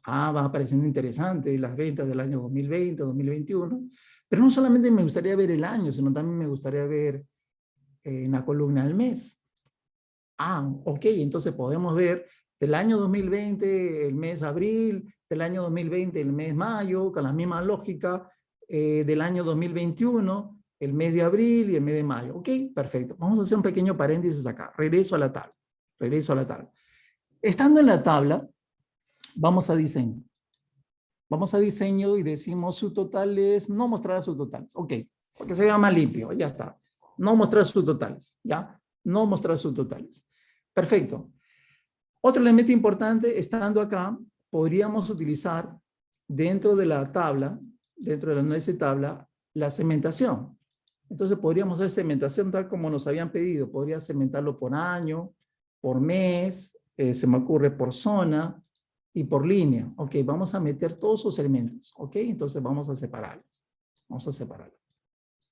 Va apareciendo interesante las ventas del año 2020, 2021. Pero no solamente me gustaría ver el año, sino también me gustaría ver en la columna del mes. Ok, entonces podemos ver del año 2020 el mes abril, del año 2020 el mes mayo, con la misma lógica, del año 2021 el mes de abril y el mes de mayo. Ok, perfecto. Vamos a hacer un pequeño paréntesis acá. Regreso a la tabla. Regreso a la tabla. Estando en la tabla, vamos a diseño. Vamos a diseño y decimos su total es no mostrar subtotales. Ok, porque se vea más limpio, ya está. No mostrar subtotales, ¿ya? No mostrar subtotales. Perfecto. Otro elemento importante, estando acá, podríamos utilizar dentro de la tabla, dentro del análisis de tabla, la segmentación. Entonces podríamos hacer segmentación tal como nos habían pedido. Podría segmentarlo por año, por mes, se me ocurre por zona y por línea. Ok, vamos a meter todos esos elementos. Ok, entonces vamos a separarlos. Vamos a separarlos.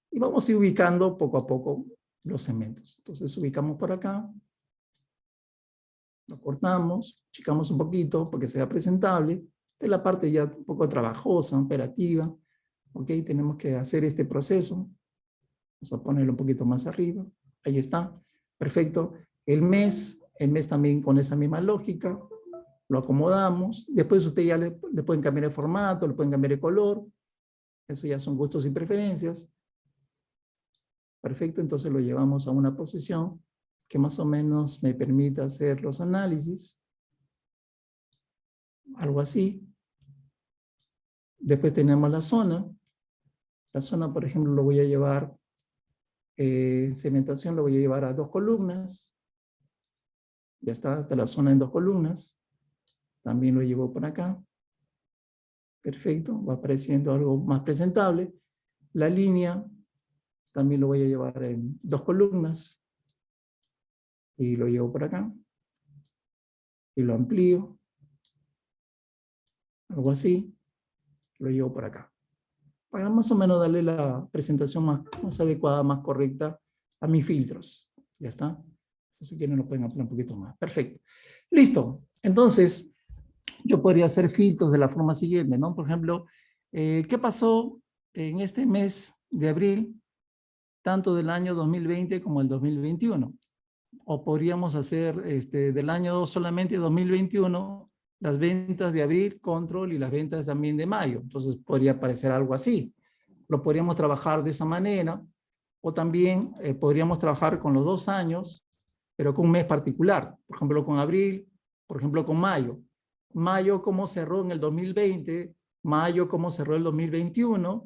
Y vamos a ir ubicando poco a poco los segmentos. Entonces ubicamos por acá. Lo cortamos, achicamos un poquito para que sea presentable. Esta es la parte ya un poco trabajosa, operativa. Ok, tenemos que hacer este proceso. Vamos a ponerlo un poquito más arriba. Ahí está. Perfecto. El mes también con esa misma lógica. Lo acomodamos. Después usted ya le pueden cambiar el formato, le pueden cambiar el color. Eso ya son gustos y preferencias. Perfecto. Entonces lo llevamos a una posición que más o menos me permita hacer los análisis. Algo así. Después tenemos la zona. La zona, por ejemplo, lo voy a llevar, segmentación lo voy a llevar a 2 columnas. Ya está la zona en 2 columnas. También lo llevo por acá. Perfecto, va apareciendo algo más presentable. La línea también lo voy a llevar en 2 columnas. Y lo llevo por acá. Y lo amplío. Algo así. Lo llevo por acá. Para más o menos darle la presentación más adecuada, más correcta a mis filtros. ¿Ya está? Entonces, si quieren lo pueden ampliar un poquito más. Perfecto. Listo. Entonces, yo podría hacer filtros de la forma siguiente, ¿no? Por ejemplo, ¿qué pasó en este mes de abril, tanto del año 2020 como el 2021? O podríamos hacer del año solamente 2021, las ventas de abril, control, y las ventas también de mayo. Entonces podría parecer algo así. Lo podríamos trabajar de esa manera, o también podríamos trabajar con los 2 años, pero con un mes particular. Por ejemplo, con abril, por ejemplo, con mayo. Mayo, cómo cerró en el 2020, mayo, cómo cerró el 2021,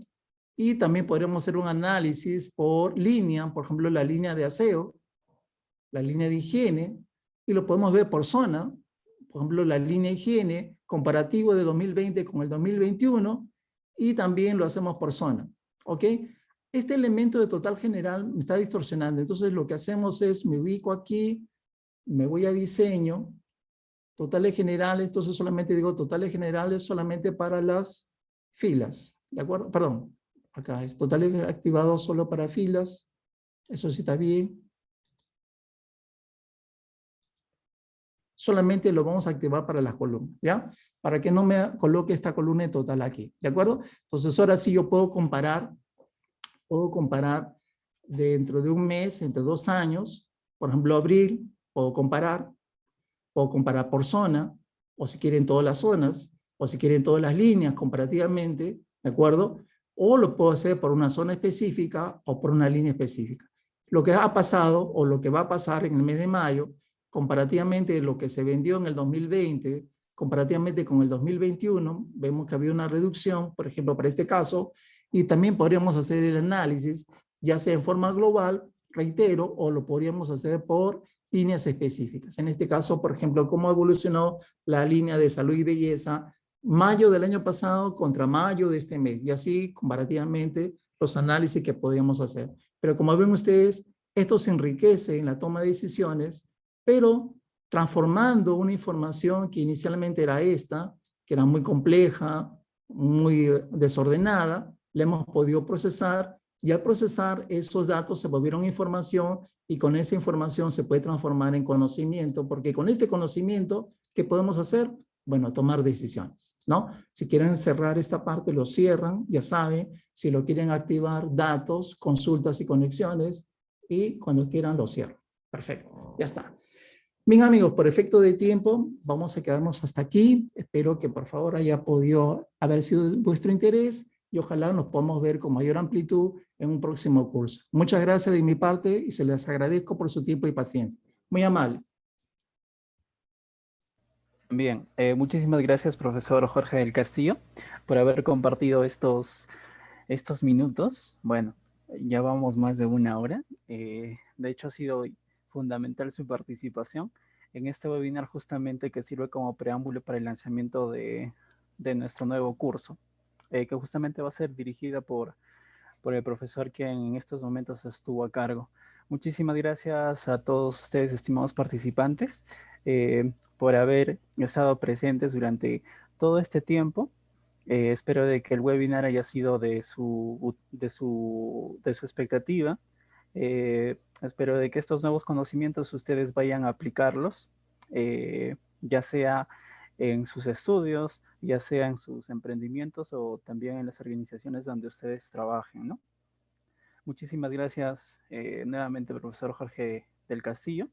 y también podríamos hacer un análisis por línea, por ejemplo, la línea de aseo, la línea de higiene, y lo podemos ver por zona, por ejemplo, la línea de higiene, comparativo de 2020 con el 2021, y también lo hacemos por zona, ¿ok? Este elemento de total general me está distorsionando, entonces lo que hacemos es, me ubico aquí, me voy a diseño, totales generales, entonces solamente digo totales generales solamente para las filas, ¿de acuerdo? Perdón, acá es totales activados solo para filas, eso sí está bien. Solamente lo vamos a activar para las columnas, ¿ya? Para que no me coloque esta columna en total aquí, ¿de acuerdo? Entonces ahora sí yo puedo comparar dentro de un mes, entre 2 años, por ejemplo abril, puedo comparar por zona, o si quieren todas las zonas, o si quieren todas las líneas comparativamente, ¿de acuerdo? O lo puedo hacer por una zona específica o por una línea específica. Lo que ha pasado o lo que va a pasar en el mes de mayo, comparativamente lo que se vendió en el 2020, comparativamente con el 2021, vemos que había una reducción, por ejemplo, para este caso, y también podríamos hacer el análisis, ya sea en forma global, reitero, o lo podríamos hacer por líneas específicas. En este caso, por ejemplo, cómo evolucionó la línea de salud y belleza mayo del año pasado contra mayo de este mes, y así comparativamente los análisis que podríamos hacer. Pero como ven ustedes, esto se enriquece en la toma de decisiones, pero transformando una información que inicialmente era esta que era muy compleja, muy desordenada, la hemos podido procesar y al procesar esos datos se volvieron información y con esa información se puede transformar en conocimiento, porque con este conocimiento, ¿qué podemos hacer? Bueno, tomar decisiones, ¿no? Si quieren cerrar esta parte, lo cierran, ya saben. Si lo quieren activar, datos, consultas y conexiones, y cuando quieran lo cierran. Perfecto, ya está. Bien, amigos, por efecto de tiempo, vamos a quedarnos hasta aquí. Espero que por favor haya podido haber sido de vuestro interés y ojalá nos podamos ver con mayor amplitud en un próximo curso. Muchas gracias de mi parte y se les agradezco por su tiempo y paciencia. Muy amable. Bien, muchísimas gracias, profesor Jorge del Castillo, por haber compartido estos minutos. Bueno, ya vamos más de una hora. De hecho, ha sido fundamental su participación en este webinar justamente que sirve como preámbulo para el lanzamiento de nuestro nuevo curso, que justamente va a ser dirigida por el profesor que en estos momentos estuvo a cargo. Muchísimas gracias a todos ustedes, estimados participantes, por haber estado presentes durante todo este tiempo. Espero de que el webinar haya sido de su expectativa. Espero de que estos nuevos conocimientos ustedes vayan a aplicarlos, ya sea en sus estudios, ya sea en sus emprendimientos o también en las organizaciones donde ustedes trabajen, ¿no? Muchísimas gracias nuevamente, profesor Jorge del Castillo.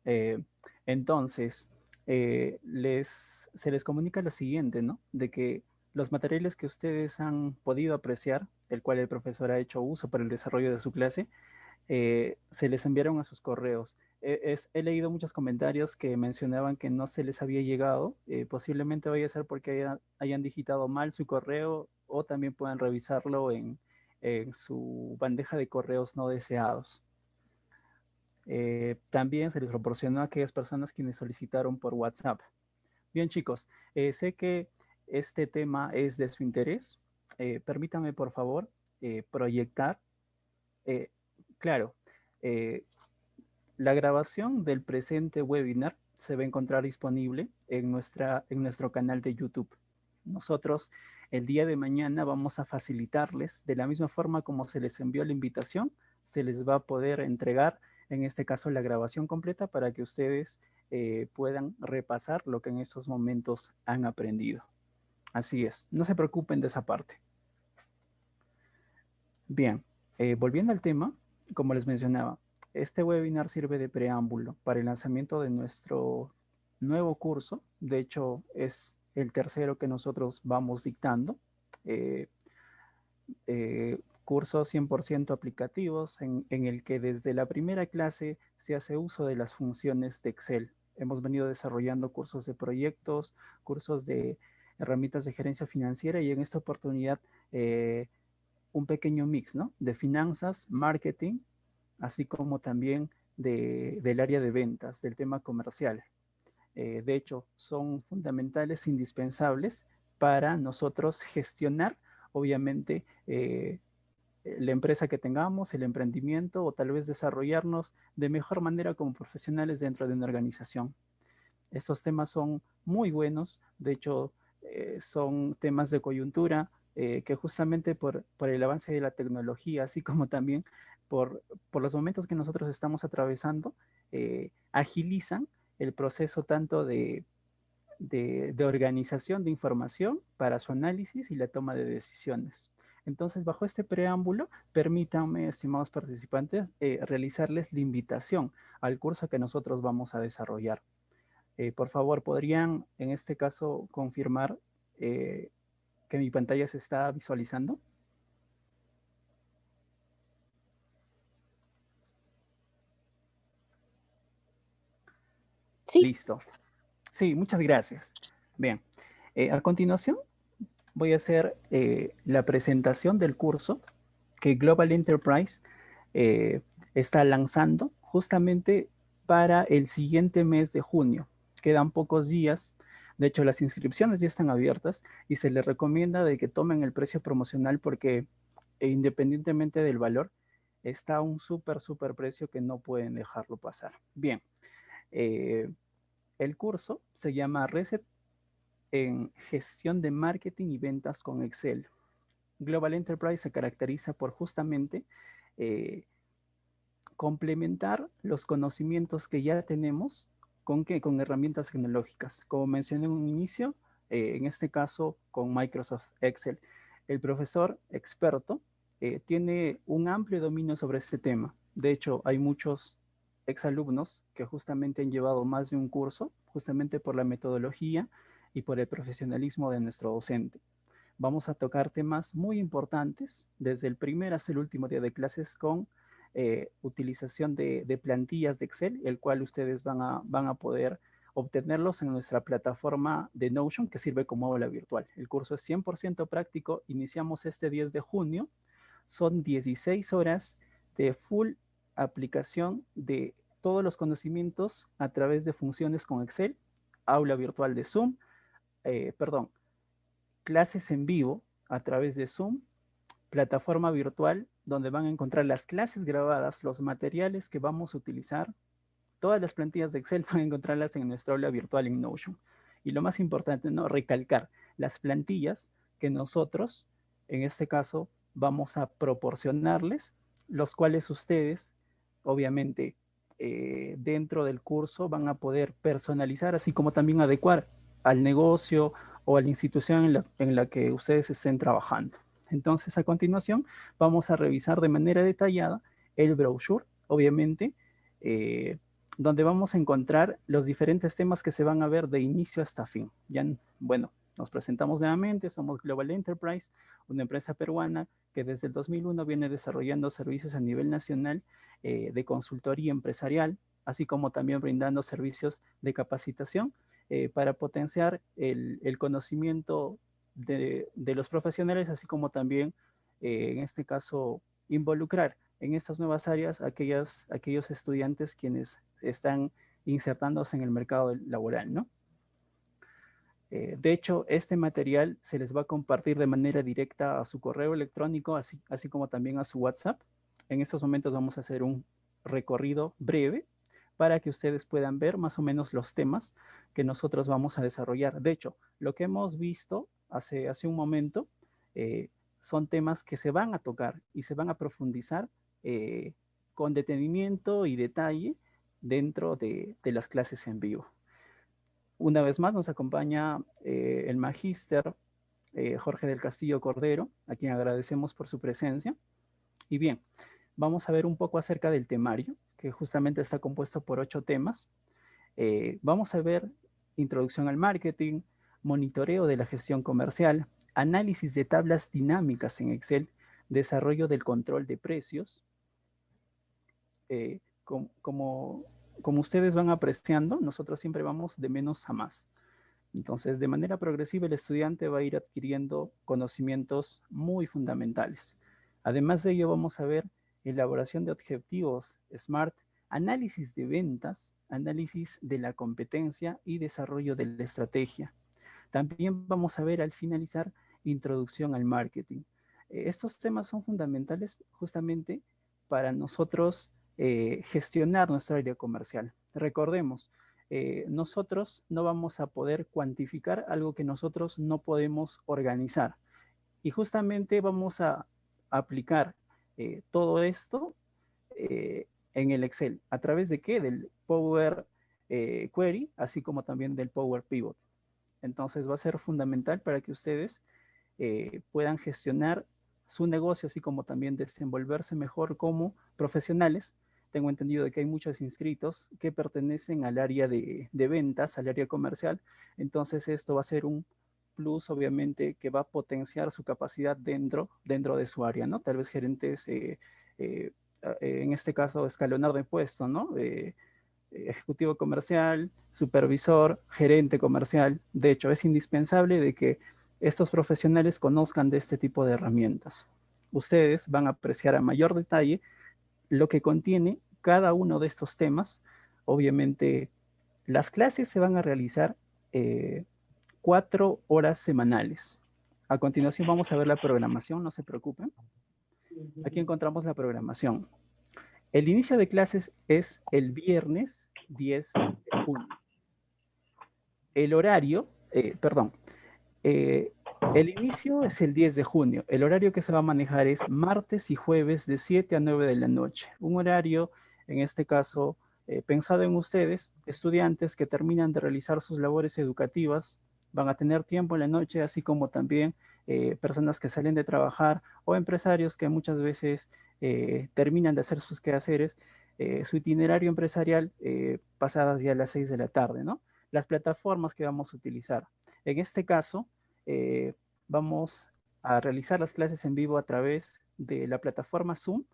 Eh, entonces, se les comunica lo siguiente, ¿no? De que los materiales que ustedes han podido apreciar, el cual el profesor ha hecho uso para el desarrollo de su clase, se les enviaron a sus correos. He leído muchos comentarios que mencionaban que no se les había llegado. Posiblemente vaya a ser porque hayan digitado mal su correo o también puedan revisarlo en su bandeja de correos no deseados. También se les proporcionó a aquellas personas quienes solicitaron por WhatsApp. Bien, chicos, sé que este tema es de su interés. Permítanme, por favor, proyectar. Eh, claro, eh, la grabación del presente webinar se va a encontrar disponible en nuestro canal de YouTube. Nosotros el día de mañana vamos a facilitarles, de la misma forma como se les envió la invitación, se les va a poder entregar, en este caso, la grabación completa para que ustedes puedan repasar lo que en estos momentos han aprendido. Así es, no se preocupen de esa parte. Bien, volviendo al tema, como les mencionaba, este webinar sirve de preámbulo para el lanzamiento de nuestro nuevo curso. De hecho, es el tercero que nosotros vamos dictando. Eh, Cursos 100% aplicativos en el que desde la primera clase se hace uso de las funciones de Excel. Hemos venido desarrollando cursos de proyectos, cursos de herramientas de gerencia financiera y en esta oportunidad un pequeño mix, ¿no? De finanzas, marketing, así como también del área de ventas, del tema comercial. De hecho, son fundamentales, indispensables para nosotros gestionar, obviamente, la empresa que tengamos, el emprendimiento o tal vez desarrollarnos de mejor manera como profesionales dentro de una organización. Estos temas son muy buenos, de hecho, son temas de coyuntura que justamente por el avance de la tecnología, así como también por los momentos que nosotros estamos atravesando, agilizan el proceso tanto de organización de información para su análisis y la toma de decisiones. Entonces, bajo este preámbulo, permítanme, estimados participantes, realizarles la invitación al curso que nosotros vamos a desarrollar. Por favor, ¿podrían en este caso confirmar que mi pantalla se está visualizando? Sí. Listo. Sí, muchas gracias. Bien, a continuación voy a hacer la presentación del curso que Global Enterprise eh, está lanzando justamente para el siguiente mes de junio. Quedan pocos días. De hecho, las inscripciones ya están abiertas y se les recomienda de que tomen el precio promocional porque independientemente del valor, está a un súper precio que no pueden dejarlo pasar. Bien, el curso se llama Reset en gestión de marketing y ventas con Excel. Global Enterprise se caracteriza por justamente complementar los conocimientos que ya tenemos con herramientas tecnológicas. Como mencioné en un inicio, en este caso con Microsoft Excel. El profesor experto tiene un amplio dominio sobre este tema. De hecho, hay muchos exalumnos que justamente han llevado más de un curso, justamente por la metodología y por el profesionalismo de nuestro docente. Vamos a tocar temas muy importantes, desde el primer hasta el último día de clases, con utilización de plantillas de Excel, el cual ustedes van a poder obtenerlos en nuestra plataforma de Notion, que sirve como aula virtual. El curso es 100% práctico. Iniciamos este 10 de junio. Son 16 horas de full aplicación de todos los conocimientos a través de funciones con Excel, aula virtual de Zoom, clases en vivo a través de Zoom, plataforma virtual donde van a encontrar las clases grabadas, los materiales que vamos a utilizar. Todas las plantillas de Excel van a encontrarlas en nuestra aula virtual en Notion. Y lo más importante, ¿no? Recalcar las plantillas que nosotros, en este caso, vamos a proporcionarles, los cuales ustedes, obviamente, dentro del curso van a poder personalizar, así como también adecuar al negocio o a la institución en la que ustedes estén trabajando. Entonces, a continuación, vamos a revisar de manera detallada el brochure, obviamente, donde vamos a encontrar los diferentes temas que se van a ver de inicio hasta fin. Ya, bueno, nos presentamos nuevamente, somos Global Enterprise, una empresa peruana que desde el 2001 viene desarrollando servicios a nivel nacional de consultoría empresarial, así como también brindando servicios de capacitación para potenciar el conocimiento de los profesionales, así como también, en este caso, involucrar en estas nuevas áreas aquellos estudiantes quienes están insertándose en el mercado laboral, ¿no? De hecho, este material se les va a compartir de manera directa a su correo electrónico, así como también a su WhatsApp. En estos momentos vamos a hacer un recorrido breve para que ustedes puedan ver más o menos los temas que nosotros vamos a desarrollar. De hecho, lo que hemos visto hace un momento son temas que se van a tocar y se van a profundizar con detenimiento y detalle dentro de las clases en vivo. Una vez más nos acompaña el magíster Jorge del Castillo Cordero, a quien agradecemos por su presencia. Y bien, vamos a ver un poco acerca del temario, que justamente está compuesto por 8 temas. Vamos a ver introducción al marketing, monitoreo de la gestión comercial, análisis de tablas dinámicas en Excel, desarrollo del control de precios. Como ustedes van apreciando, nosotros siempre vamos de menos a más. Entonces, de manera progresiva, el estudiante va a ir adquiriendo conocimientos muy fundamentales. Además de ello, vamos a ver elaboración de objetivos SMART, análisis de ventas, análisis de la competencia y desarrollo de la estrategia. También vamos a ver al finalizar introducción al marketing. Estos temas son fundamentales justamente para nosotros gestionar nuestra área comercial. Recordemos, nosotros no vamos a poder cuantificar algo que nosotros no podemos organizar. Y justamente vamos a aplicar todo esto en el Excel. ¿A través de qué? Del Power Query, así como también del Power Pivot. Entonces va a ser fundamental para que ustedes puedan gestionar su negocio, así como también desenvolverse mejor como profesionales. Tengo entendido de que hay muchos inscritos que pertenecen al área de ventas, al área comercial. Entonces esto va a ser un plus, obviamente, que va a potenciar su capacidad dentro de su área, ¿no? Tal vez gerentes, en este caso, escalonar de puesto, ¿no? Ejecutivo comercial, supervisor, gerente comercial. De hecho, es indispensable de que estos profesionales conozcan de este tipo de herramientas. Ustedes van a apreciar a mayor detalle lo que contiene cada uno de estos temas. Obviamente, las clases se van a realizar 4 horas semanales. A continuación vamos a ver la programación, no se preocupen. Aquí encontramos la programación. El inicio de clases es el viernes 10 de junio. El horario perdón, el inicio es el 10 de junio. El horario que se va a manejar es martes y jueves de 7 a 9 de la noche. Un horario, en este caso, pensado en ustedes, estudiantes que terminan de realizar sus labores educativas, van a tener tiempo en la noche, así como también personas que salen de trabajar o empresarios que muchas veces terminan de hacer sus quehaceres, su itinerario empresarial pasadas ya las 6 de la tarde, ¿no? Las plataformas que vamos a utilizar. En este caso, eh, vamos a realizar las clases en vivo a través de la plataforma Zoom.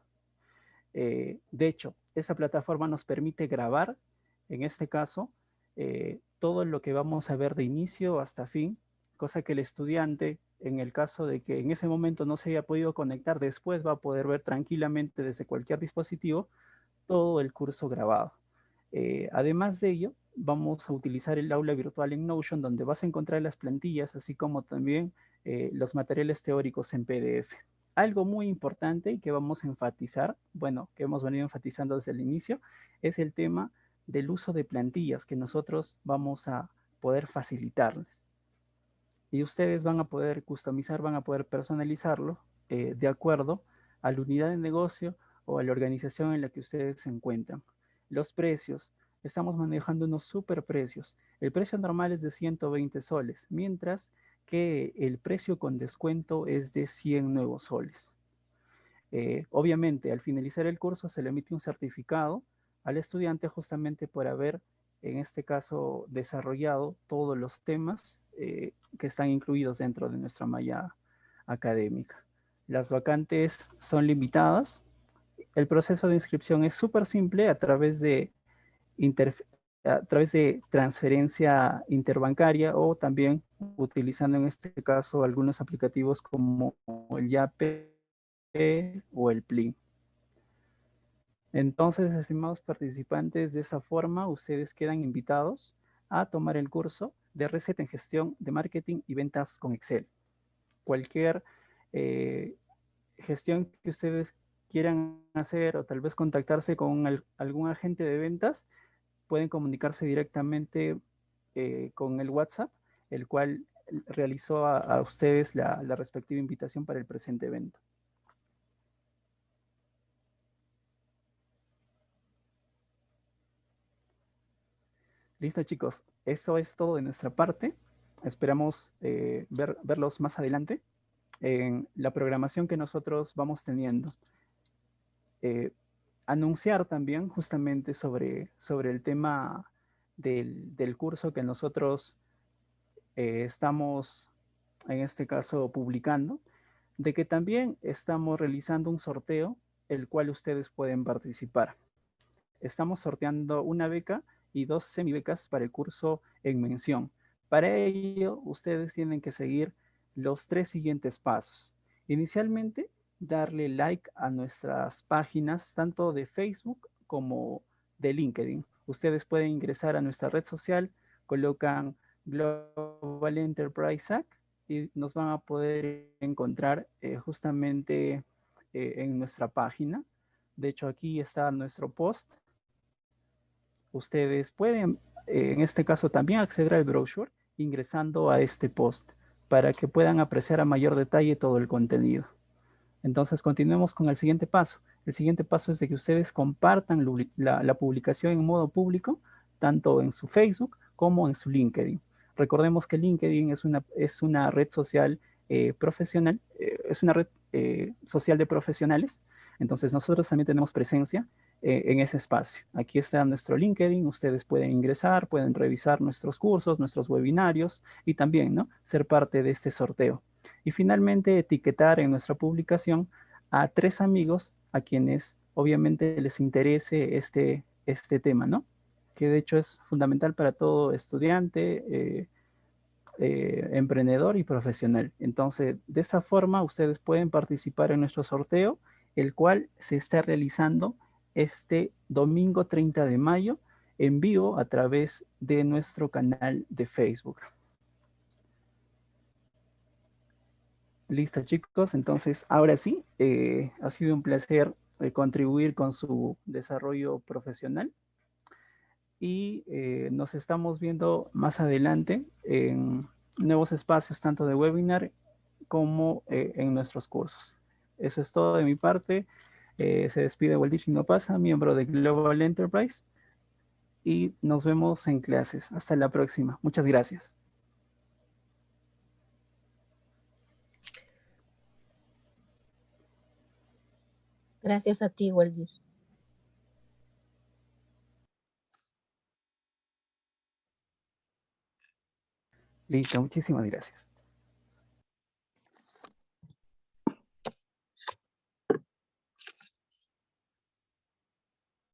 De hecho, esa plataforma nos permite grabar, en este caso, todo lo que vamos a ver de inicio hasta fin, cosa que el estudiante, en el caso de que en ese momento no se haya podido conectar, después va a poder ver tranquilamente desde cualquier dispositivo todo el curso grabado. Además de ello, vamos a utilizar el aula virtual en Notion, donde vas a encontrar las plantillas, así como también los materiales teóricos en PDF. Algo muy importante y que vamos a enfatizar, bueno, que hemos venido enfatizando desde el inicio, es el tema del uso de plantillas que nosotros vamos a poder facilitarles. Y ustedes van a poder customizar, van a poder personalizarlo de acuerdo a la unidad de negocio o a la organización en la que ustedes se encuentran. Los precios, estamos manejando unos super precios. El precio normal es de 120 soles, mientras que el precio con descuento es de 100 nuevos soles. Obviamente, al finalizar el curso se le emite un certificado al estudiante justamente por haber, en este caso, desarrollado todos los temas que están incluidos dentro de nuestra malla académica. Las vacantes son limitadas. El proceso de inscripción es súper simple a través de transferencia interbancaria o también utilizando en este caso algunos aplicativos como el YAPE o el PLIN. Entonces, estimados participantes, de esa forma ustedes quedan invitados a tomar el curso de receta en gestión de marketing y ventas con Excel. Cualquier gestión que ustedes quieran hacer o tal vez contactarse con algún agente de ventas, pueden comunicarse directamente con el WhatsApp, el cual realizó a ustedes la respectiva invitación para el presente evento. Listo, chicos. Eso es todo de nuestra parte. Esperamos verlos más adelante en la programación que nosotros vamos teniendo. Anunciar también justamente sobre el tema del curso que nosotros estamos, en este caso, publicando, de que también estamos realizando un sorteo, el cual ustedes pueden participar. Estamos sorteando una beca y 2 semibecas para el curso en mención. Para ello, ustedes tienen que seguir los 3 siguientes pasos. Inicialmente, darle like a nuestras páginas, tanto de Facebook como de LinkedIn. Ustedes pueden ingresar a nuestra red social, colocan Global Enterprise Act y nos van a poder encontrar justamente en nuestra página. De hecho, aquí está nuestro post. Ustedes pueden, en este caso, también acceder al brochure ingresando a este post para que puedan apreciar a mayor detalle todo el contenido. Entonces, continuemos con el siguiente paso. El siguiente paso es de que ustedes compartan la publicación en modo público, tanto en su Facebook como en su LinkedIn. Recordemos que LinkedIn es una red social profesional, es una red social de profesionales. Entonces, nosotros también tenemos presencia en ese espacio. Aquí está nuestro LinkedIn, ustedes pueden ingresar, pueden revisar nuestros cursos, nuestros webinarios y también, ¿no?, ser parte de este sorteo. Y finalmente, etiquetar en nuestra publicación a 3 amigos a quienes obviamente les interese este tema, ¿no? Que de hecho es fundamental para todo estudiante, emprendedor y profesional. Entonces, de esa forma, ustedes pueden participar en nuestro sorteo, el cual se está realizando este domingo 30 de mayo en vivo a través de nuestro canal de Facebook. Listo, chicos. Entonces, ahora sí, ha sido un placer contribuir con su desarrollo profesional. y nos estamos viendo más adelante en nuevos espacios, tanto de webinar como en nuestros cursos. Eso es todo de mi parte. Se despide Waldir Chinopasa, miembro de Global Enterprise, y nos vemos en clases. Hasta la próxima. Muchas gracias. Gracias a ti, Waldir. Listo, muchísimas gracias.